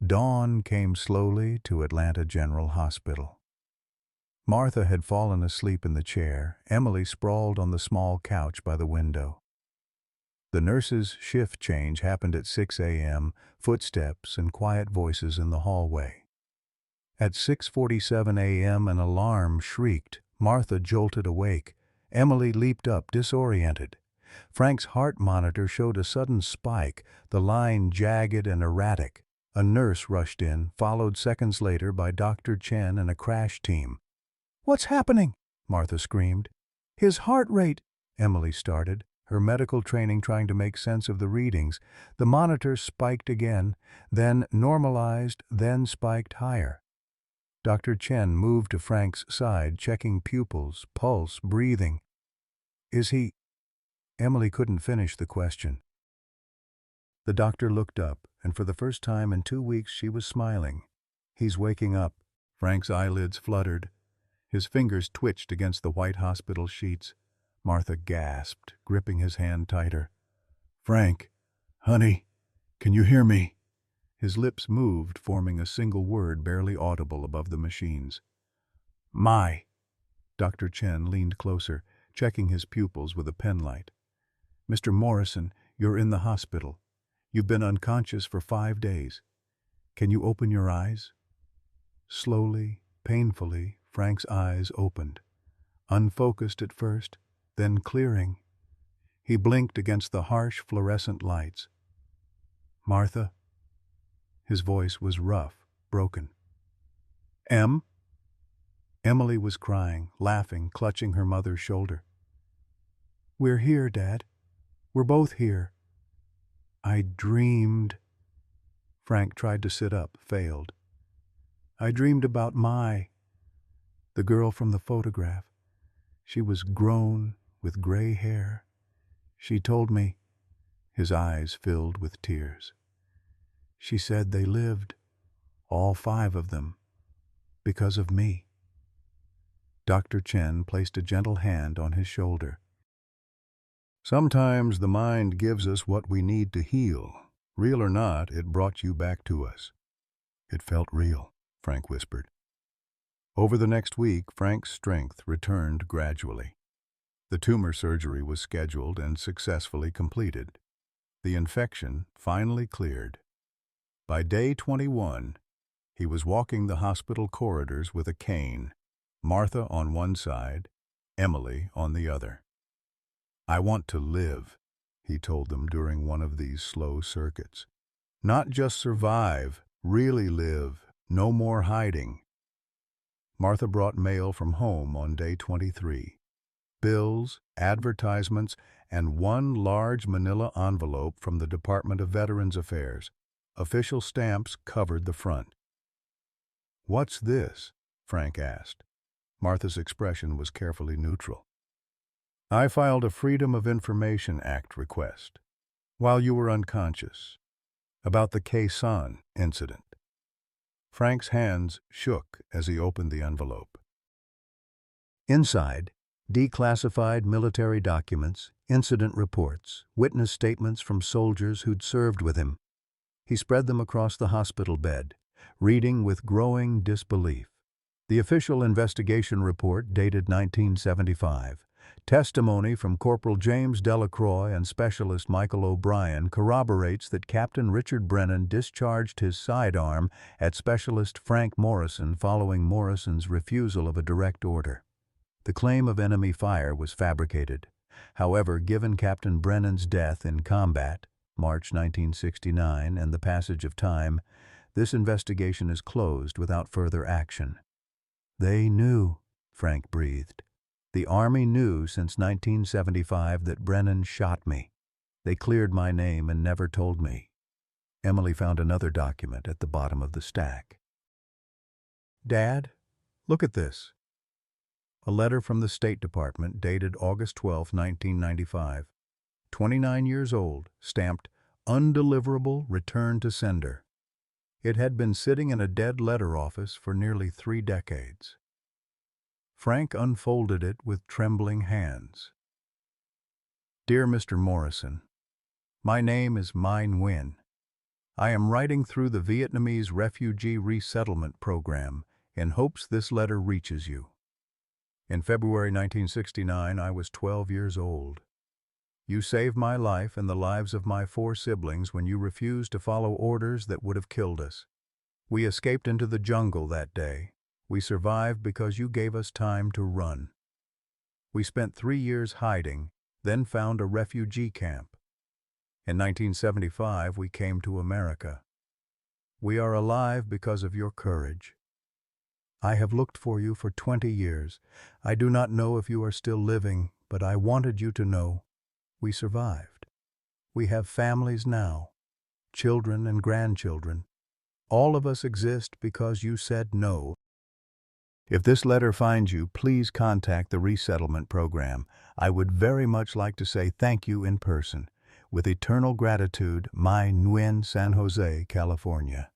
Dawn came slowly to Atlanta General Hospital. Martha had fallen asleep in the chair. Emily sprawled on the small couch by the window. The nurse's shift change happened at 6 a.m., footsteps and quiet voices in the hallway. At 6:47 a.m. an alarm shrieked. Martha jolted awake. Emily leaped up, disoriented. Frank's heart monitor showed a sudden spike, the line jagged and erratic. A nurse rushed in, followed seconds later by Dr. Chen and a crash team. "What's happening?" Martha screamed. "His heart rate," Emily started, her medical training trying to make sense of the readings. The monitor spiked again, then normalized, then spiked higher. Dr. Chen moved to Frank's side, checking pupils, pulse, breathing. "Is he—" Emily couldn't finish the question. The doctor looked up, and for the first time in 2 weeks she was smiling. "He's waking up." Frank's eyelids fluttered. His fingers twitched against the white hospital sheets. Martha gasped, gripping his hand tighter. "Frank, honey, can you hear me?" His lips moved, forming a single word barely audible above the machines. "My." Dr. Chen leaned closer, checking his pupils with a penlight. "Mr. Morrison, you're in the hospital. You've been unconscious for 5 days. Can you open your eyes?" Slowly, painfully, Frank's eyes opened. Unfocused at first, then clearing. He blinked against the harsh fluorescent lights. "Martha?" His voice was rough, broken. "Em?" Emily was crying, laughing, clutching her mother's shoulder. "We're here, Dad. We're both here." "I dreamed." Frank tried to sit up, failed. "I dreamed about the girl from the photograph. She was grown, with gray hair. She told me," his eyes filled with tears. "She said they lived, all 5 of them, because of me." Dr. Chen placed a gentle hand on his shoulder. "Sometimes the mind gives us what we need to heal. Real or not, it brought you back to us." "It felt real," Frank whispered. Over the next week, Frank's strength returned gradually. The tumor surgery was scheduled and successfully completed. The infection finally cleared. By day 21, he was walking the hospital corridors with a cane, Martha on one side, Emily on the other. "I want to live," he told them during one of these slow circuits. "Not just survive, really live, no more hiding." Martha brought mail from home on day 23. Bills, advertisements, and one large manila envelope from the Department of Veterans Affairs. Official stamps covered the front. "What's this?" Frank asked. Martha's expression was carefully neutral. "I filed a Freedom of Information Act request while you were unconscious about the Quezon incident." Frank's hands shook as he opened the envelope. Inside, declassified military documents, incident reports, witness statements from soldiers who'd served with him. He spread them across the hospital bed, reading with growing disbelief. The official investigation report, dated 1975, testimony from Corporal James Delacroix and Specialist Michael O'Brien corroborates that Captain Richard Brennan discharged his sidearm at Specialist Frank Morrison following Morrison's refusal of a direct order. The claim of enemy fire was fabricated. However, given Captain Brennan's death in combat, March 1969, and the passage of time, this investigation is closed without further action. "They knew," Frank breathed. "The Army knew since 1975 that Brennan shot me. They cleared my name and never told me." Emily found another document at the bottom of the stack. "Dad, look at this." A letter from the State Department dated August 12, 1995. 29 years old, stamped "Undeliverable, return to sender." It had been sitting in a dead letter office for nearly 3 decades. Frank unfolded it with trembling hands. "Dear Mr. Morrison, my name is Mai Nguyen. I am writing through the Vietnamese Refugee Resettlement Program in hopes this letter reaches you. In February 1969, I was 12 years old. You saved my life and the lives of my 4 siblings when you refused to follow orders that would have killed us. We escaped into the jungle that day. We survived because you gave us time to run. We spent 3 years hiding, then found a refugee camp. In 1975, we came to America. We are alive because of your courage. I have looked for you for 20 years. I do not know if you are still living, but I wanted you to know. We survived. We have families now, children and grandchildren. All of us exist because you said no. If this letter finds you, please contact the resettlement program. I would very much like to say thank you in person. With eternal gratitude, Mai Nguyen, San Jose, California."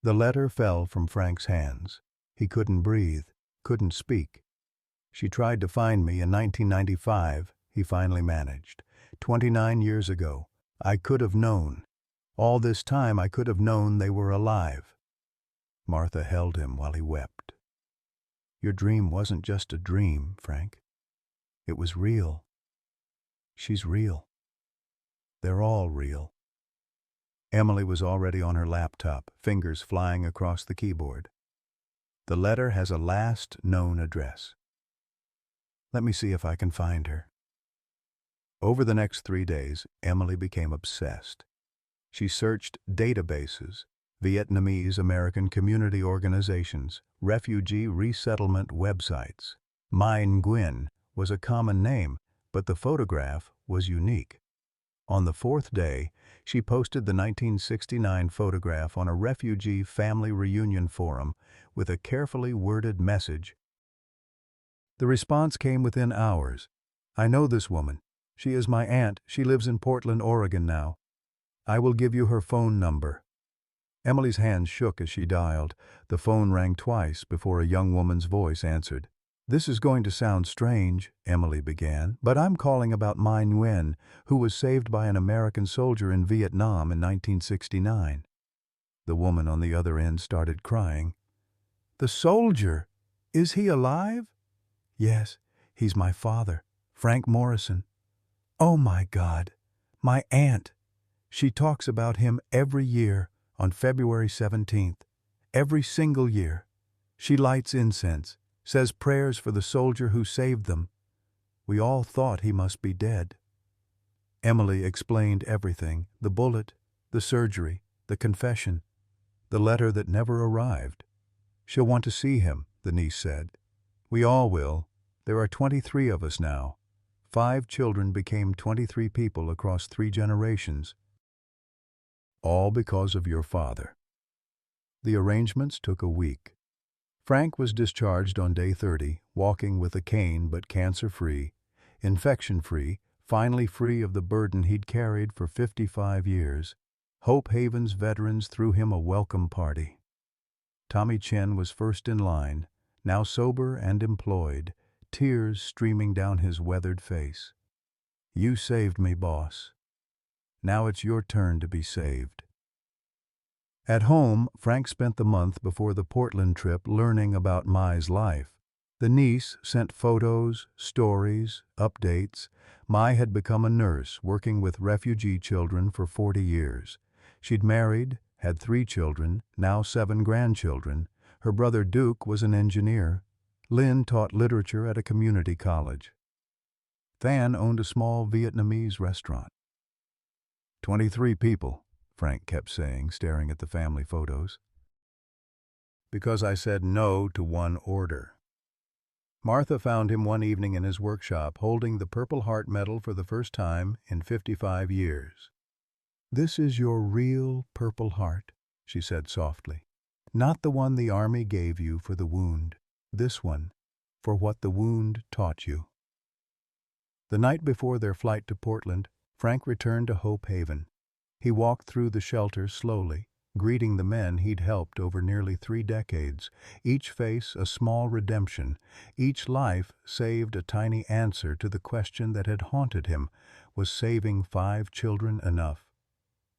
The letter fell from Frank's hands. He couldn't breathe, couldn't speak. "She tried to find me in 1995, he finally managed. 29 years ago. I could have known. All this time I could have known they were alive." Martha held him while he wept. "Your dream wasn't just a dream, Frank. It was real. She's real. They're all real." Emily was already on her laptop, fingers flying across the keyboard. "The letter has a last known address. Let me see if I can find her." Over the next 3 days, Emily became obsessed. She searched databases, Vietnamese American community organizations, refugee resettlement websites. Mein Nguyen was a common name, but the photograph was unique. On the fourth day, she posted the 1969 photograph on a refugee family reunion forum with a carefully worded message. The response came within hours. "I know this woman. She is my aunt. She lives in Portland, Oregon now. I will give you her phone number." Emily's hands shook as she dialed. The phone rang twice before a young woman's voice answered. "This is going to sound strange," Emily began, "but I'm calling about Mai Nguyen, who was saved by an American soldier in Vietnam in 1969. The woman on the other end started crying. "The soldier? Is he alive?" "Yes, he's my father, Frank Morrison." "Oh my God, my aunt. She talks about him every year on February 17th. Every single year. She lights incense, says prayers for the soldier who saved them. We all thought he must be dead." Emily explained everything, the bullet, the surgery, the confession, the letter that never arrived. "She'll want to see him," the niece said. "We all will. There are 23 of us now. 5 children became 23 people across 3 generations. All because of your father." The arrangements took a week. Frank was discharged on day 30, walking with a cane but cancer-free, infection-free, finally free of the burden he'd carried for 55 years. Hope Haven's veterans threw him a welcome party. Tommy Chen was first in line, now sober and employed, tears streaming down his weathered face. "You saved me, boss. Now it's your turn to be saved." At home, Frank spent the month before the Portland trip learning about Mai's life. The niece sent photos, stories, updates. Mai had become a nurse working with refugee children for 40 years. She'd married, had 3 children, now 7 grandchildren. Her brother Duke was an engineer. Lynn taught literature at a community college. Than owned a small Vietnamese restaurant. 23 people, Frank kept saying, staring at the family photos. "Because I said no to one order." Martha found him one evening in his workshop holding the Purple Heart medal for the first time in 55 years. "This is your real Purple Heart," she said softly. "Not the one the Army gave you for the wound. This one, for what the wound taught you." The night before their flight to Portland, Frank returned to Hope Haven. He walked through the shelter slowly, greeting the men he'd helped over nearly 3 decades, each face a small redemption, each life saved a tiny answer to the question that had haunted him: was saving 5 children enough?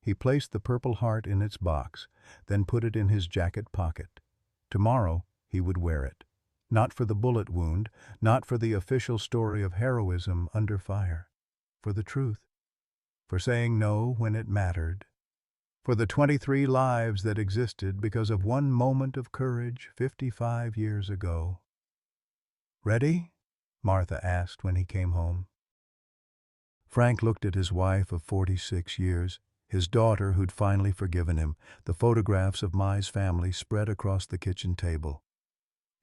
He placed the Purple Heart in its box, then put it in his jacket pocket. Tomorrow he would wear it. Not for the bullet wound, not for the official story of heroism under fire. For the truth. For saying no when it mattered. For the 23 lives that existed because of one moment of courage 55 years ago. "Ready?" Martha asked when he came home. Frank looked at his wife of 46 years, his daughter who'd finally forgiven him, the photographs of Mai's family spread across the kitchen table.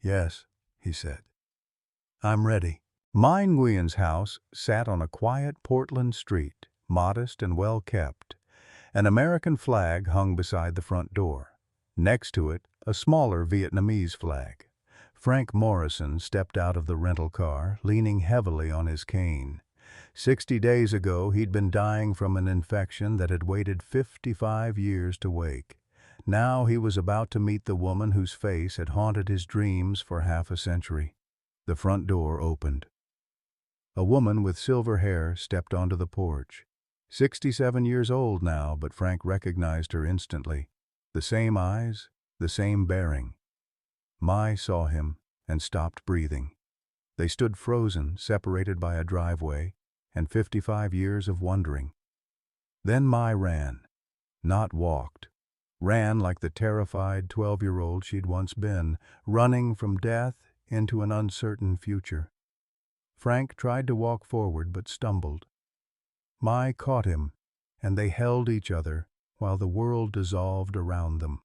"Yes," he said. "I'm ready." Mai Nguyen's house sat on a quiet Portland street, modest and well-kept. An American flag hung beside the front door. Next to it, a smaller Vietnamese flag. Frank Morrison stepped out of the rental car, leaning heavily on his cane. 60 days ago, he'd been dying from an infection that had waited 55 years to wake. Now he was about to meet the woman whose face had haunted his dreams for half a century. The front door opened. A woman with silver hair stepped onto the porch. 67 years old now, but Frank recognized her instantly. The same eyes, the same bearing. Mai saw him and stopped breathing. They stood frozen, separated by a driveway, and 55 years of wondering. Then Mai ran, not walked. Ran like the terrified 12-year-old she'd once been, running from death into an uncertain future. Frank tried to walk forward but stumbled. Mai caught him, and they held each other while the world dissolved around them.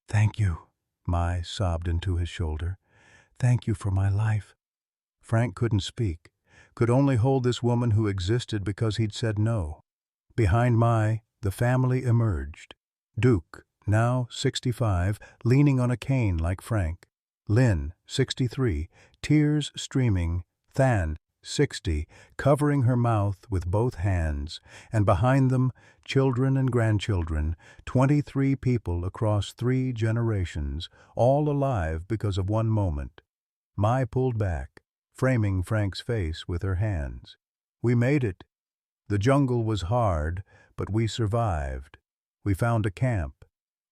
"Thank you," Mai sobbed into his shoulder. "Thank you for my life." Frank couldn't speak, could only hold this woman who existed because he'd said no. Behind Mai, the family emerged. Duke, now 65, leaning on a cane like Frank. Lynn, 63, tears streaming. Than, 60, covering her mouth with both hands. And behind them, children and grandchildren, 23 people across 3 generations, all alive because of one moment. Mai pulled back, framing Frank's face with her hands. "We made it. The jungle was hard, but we survived. We found a camp.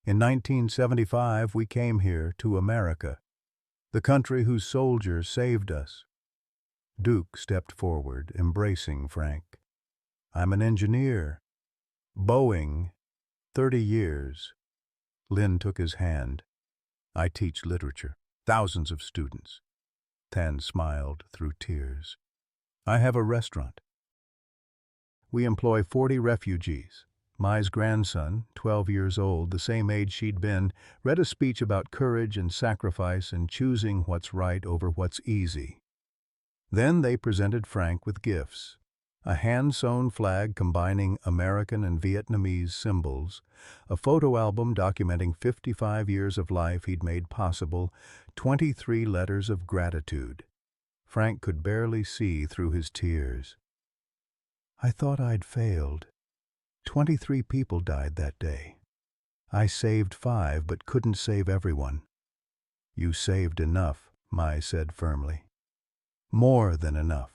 In 1975, we came here to America, the country whose soldiers saved us." Duke stepped forward, embracing Frank. "I'm an engineer. Boeing, 30 years. Lynn took his hand. "I teach literature. Thousands of students." Tan smiled through tears. "I have a restaurant. We employ 40 refugees." Mai's grandson, 12 years old, the same age she'd been, read a speech about courage and sacrifice and choosing what's right over what's easy. Then they presented Frank with gifts. A hand-sewn flag combining American and Vietnamese symbols, a photo album documenting 55 years of life he'd made possible, 23 letters of gratitude. Frank could barely see through his tears. "I thought I'd failed. 23 people died that day. I saved 5 but couldn't save everyone." "You saved enough," Mai said firmly. "More than enough."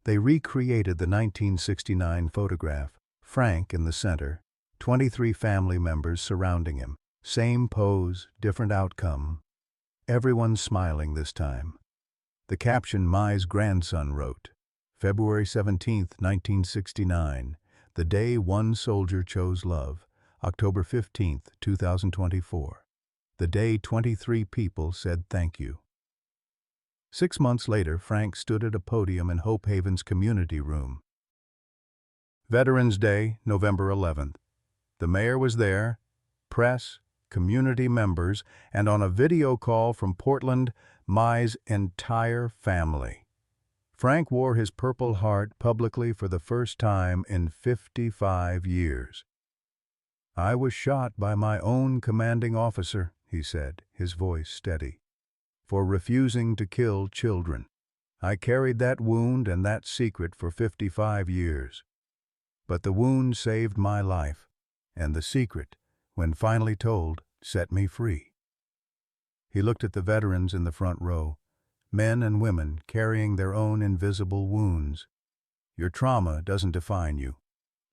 They recreated the 1969 photograph, Frank in the center, 23 family members surrounding him. Same pose, different outcome. Everyone smiling this time. The caption Mai's grandson wrote, "February 17, 1969, the day one soldier chose love. October 15, 2024, the day 23 people said thank you." 6 months later, Frank stood at a podium in Hope Haven's community room. Veterans Day, November 11th. The mayor was there, press, community members, and on a video call from Portland, Mai's entire family. Frank wore his Purple Heart publicly for the first time in 55 years. "I was shot by my own commanding officer," he said, his voice steady, "for refusing to kill children. I carried that wound and that secret for 55 years. But the wound saved my life, and the secret, when finally told, set me free." He looked at the veterans in the front row, men and women carrying their own invisible wounds. "Your trauma doesn't define you.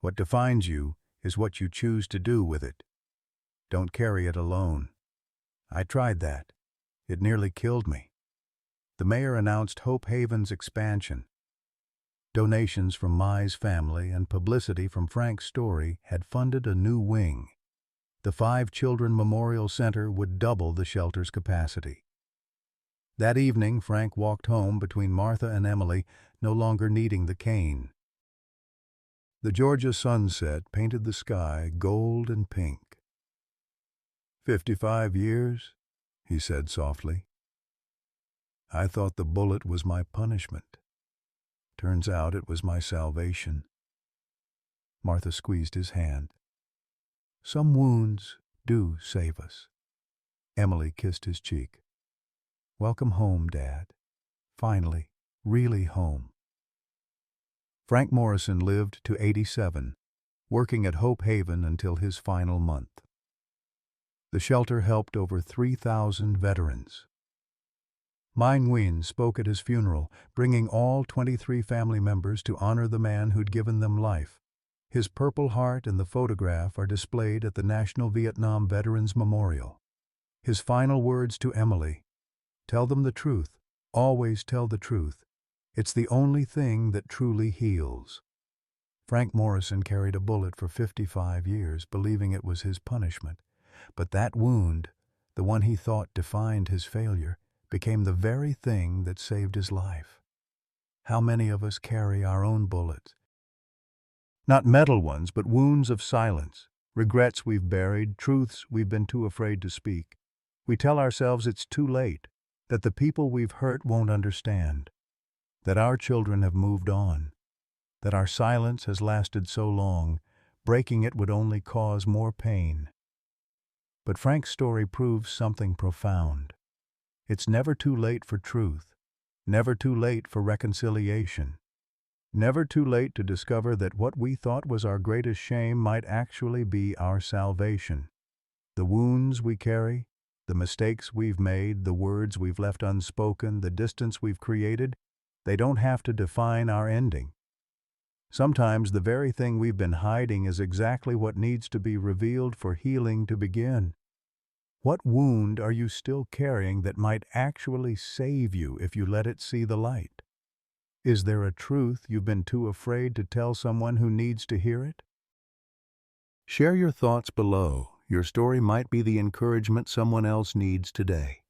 What defines you is what you choose to do with it. Don't carry it alone. I tried that. It nearly killed me." The mayor announced Hope Haven's expansion. Donations from Mai's family and publicity from Frank's story had funded a new wing. The 5 Children Memorial Center would double the shelter's capacity. That evening, Frank walked home between Martha and Emily, no longer needing the cane. The Georgia sunset painted the sky gold and pink. 55 years, he said softly. "I thought the bullet was my punishment. Turns out it was my salvation." Martha squeezed his hand. "Some wounds do save us." Emily kissed his cheek. "Welcome home, Dad. Finally, really home." Frank Morrison lived to 87, working at Hope Haven until his final month. The shelter helped over 3,000 veterans. Mai Nguyen spoke at his funeral, bringing all 23 family members to honor the man who'd given them life. His Purple Heart and the photograph are displayed at the National Vietnam Veterans Memorial. His final words to Emily, "Tell them the truth. Always tell the truth. It's the only thing that truly heals." Frank Morrison carried a bullet for 55 years, believing it was his punishment. But that wound, the one he thought defined his failure, became the very thing that saved his life. How many of us carry our own bullets, Not metal ones, but wounds of silence, regrets we've buried, truths we've been too afraid to speak. We tell ourselves it's too late, that the people we've hurt won't understand, that our children have moved on, that our silence has lasted so long, breaking it would only cause more pain. But Frank's story proves something profound. It's never too late for truth, never too late for reconciliation, never too late to discover that what we thought was our greatest shame might actually be our salvation. The wounds we carry, the mistakes we've made, the words we've left unspoken, the distance we've created, they don't have to define our ending. Sometimes the very thing we've been hiding is exactly what needs to be revealed for healing to begin. What wound are you still carrying that might actually save you if you let it see the light? Is there a truth you've been too afraid to tell someone who needs to hear it? Share your thoughts below. Your story might be the encouragement someone else needs today.